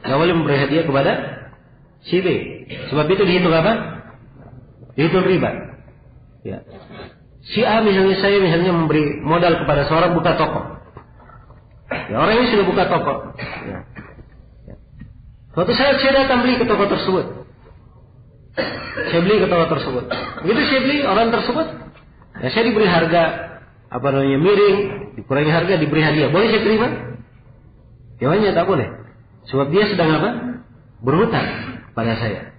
Tidak boleh memberi hadiah kepada si B. Sebab itu dihitung apa? Dihitung riba. Ya. Si A misalnya, saya misalnya memberi modal kepada seorang buka toko. Ya, orang ini sudah buka toko. Ya. Ya. Suatu saat saya datang beli ke toko tersebut. Saya beli ke toko tersebut. Begitu saya beli orang tersebut, ya saya diberi harga miring, dikurangi harga, diberi hadiah. Boleh saya terima? Jawabannya tak boleh. Sebab dia sedang apa? Berhutang pada saya.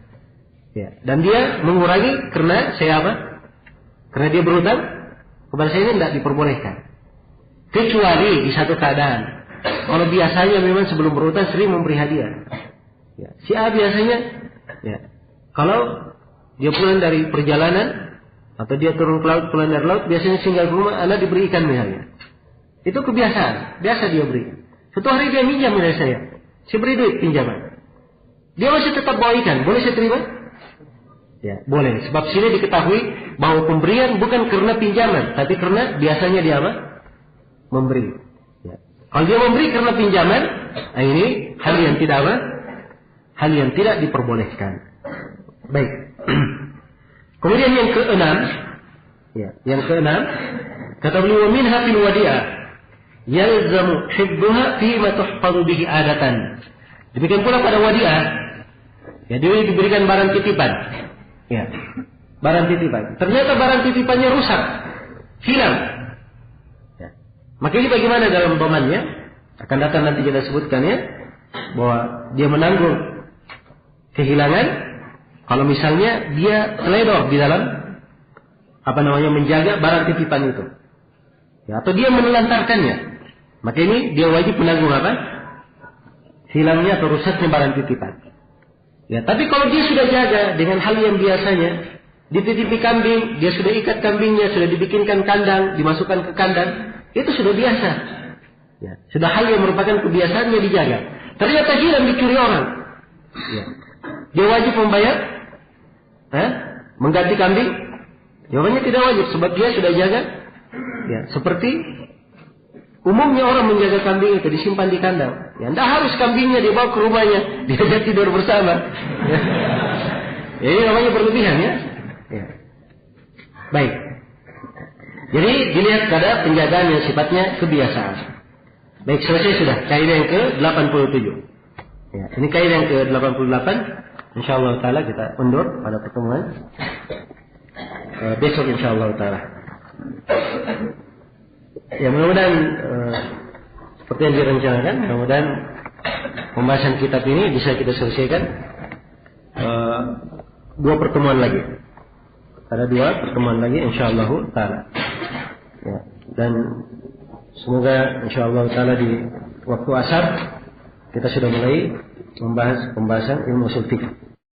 Ya. Dan dia mengurangi karena saya apa? Karena dia berhutang kepada saya, ini tidak diperbolehkan. Kecuali di satu keadaan. Kalau biasanya memang sebelum berhutang sering memberi hadiah. Ya. Si A biasanya, ya, kalau dia pulang dari perjalanan atau dia turun ke laut, pulang dari laut, biasanya singgah ke rumah, anak diberi ikan misalnya. Itu kebiasaan, biasa dia beri. Suatu hari dia minjam dari saya beri duit pinjaman. Dia masih tetap bawa ikan, boleh saya terima? Ya, boleh. Sebab sini diketahui bahwa pemberian bukan karena pinjaman, tapi karena biasanya dia apa? Memberi. Ya. Kalau dia memberi karena pinjaman, nah ini hal yang tidak apa? Hal yang tidak diperbolehkan. Baik. Kemudian yang keenam, ya, yang keenam, kata beliau minha fil wadi'ah yalzamu hibbuha fi ma tuhfadhu bihi adatan. Demikian pula pada wadi'ah, ya, dia diberikan barang titipan. Ya, barang titipan. Ternyata barang titipannya rusak, hilang. Ya. Maka ini bagaimana dalam domannya? Akan datang nanti kita sebutkan ya, bahwa dia menanggung kehilangan kalau misalnya dia teledor di dalam menjaga barang titipan itu. Ya, atau dia menelantarkannya. Maka ini dia wajib menanggung apa? Hilangnya atau rusaknya barang titipan. Ya, tapi kalau dia sudah jaga dengan hal yang biasanya, dititipi kambing, dia sudah ikat kambingnya, sudah dibikinkan kandang, dimasukkan ke kandang, itu sudah biasa. Ya, sudah hal yang merupakan kebiasaannya dijaga. Ternyata hilang, dicuri orang. Ya. Dia wajib membayar? Mengganti kambing? Jawabannya tidak wajib, sebab dia sudah jaga. Ya, seperti umumnya orang menjaga kambing itu disimpan di kandang. Ya, tidak harus kambingnya dibawa ke rumahnya, diajak tidur bersama. Ya. Ya, ini namanya berlebihan ya. Ya. Baik. Jadi dilihat pada penjagaan yang sifatnya kebiasaan. Baik, selesai sudah. Kaidah yang ke-87. Ya, ini kaidah yang ke-88. Insyaallah taala kita undur pada pertemuan besok insyaallah taala. Ya, mudah-mudahan seperti yang direncanakan, mudah-mudahan pembahasan kitab ini bisa kita selesaikan 2 pertemuan lagi. Ada 2 pertemuan lagi insyaallah taala. Ya, dan semoga insyaallah taala di waktu asar kita sudah mulai membahas pembahasan ilmu ushul fiqh.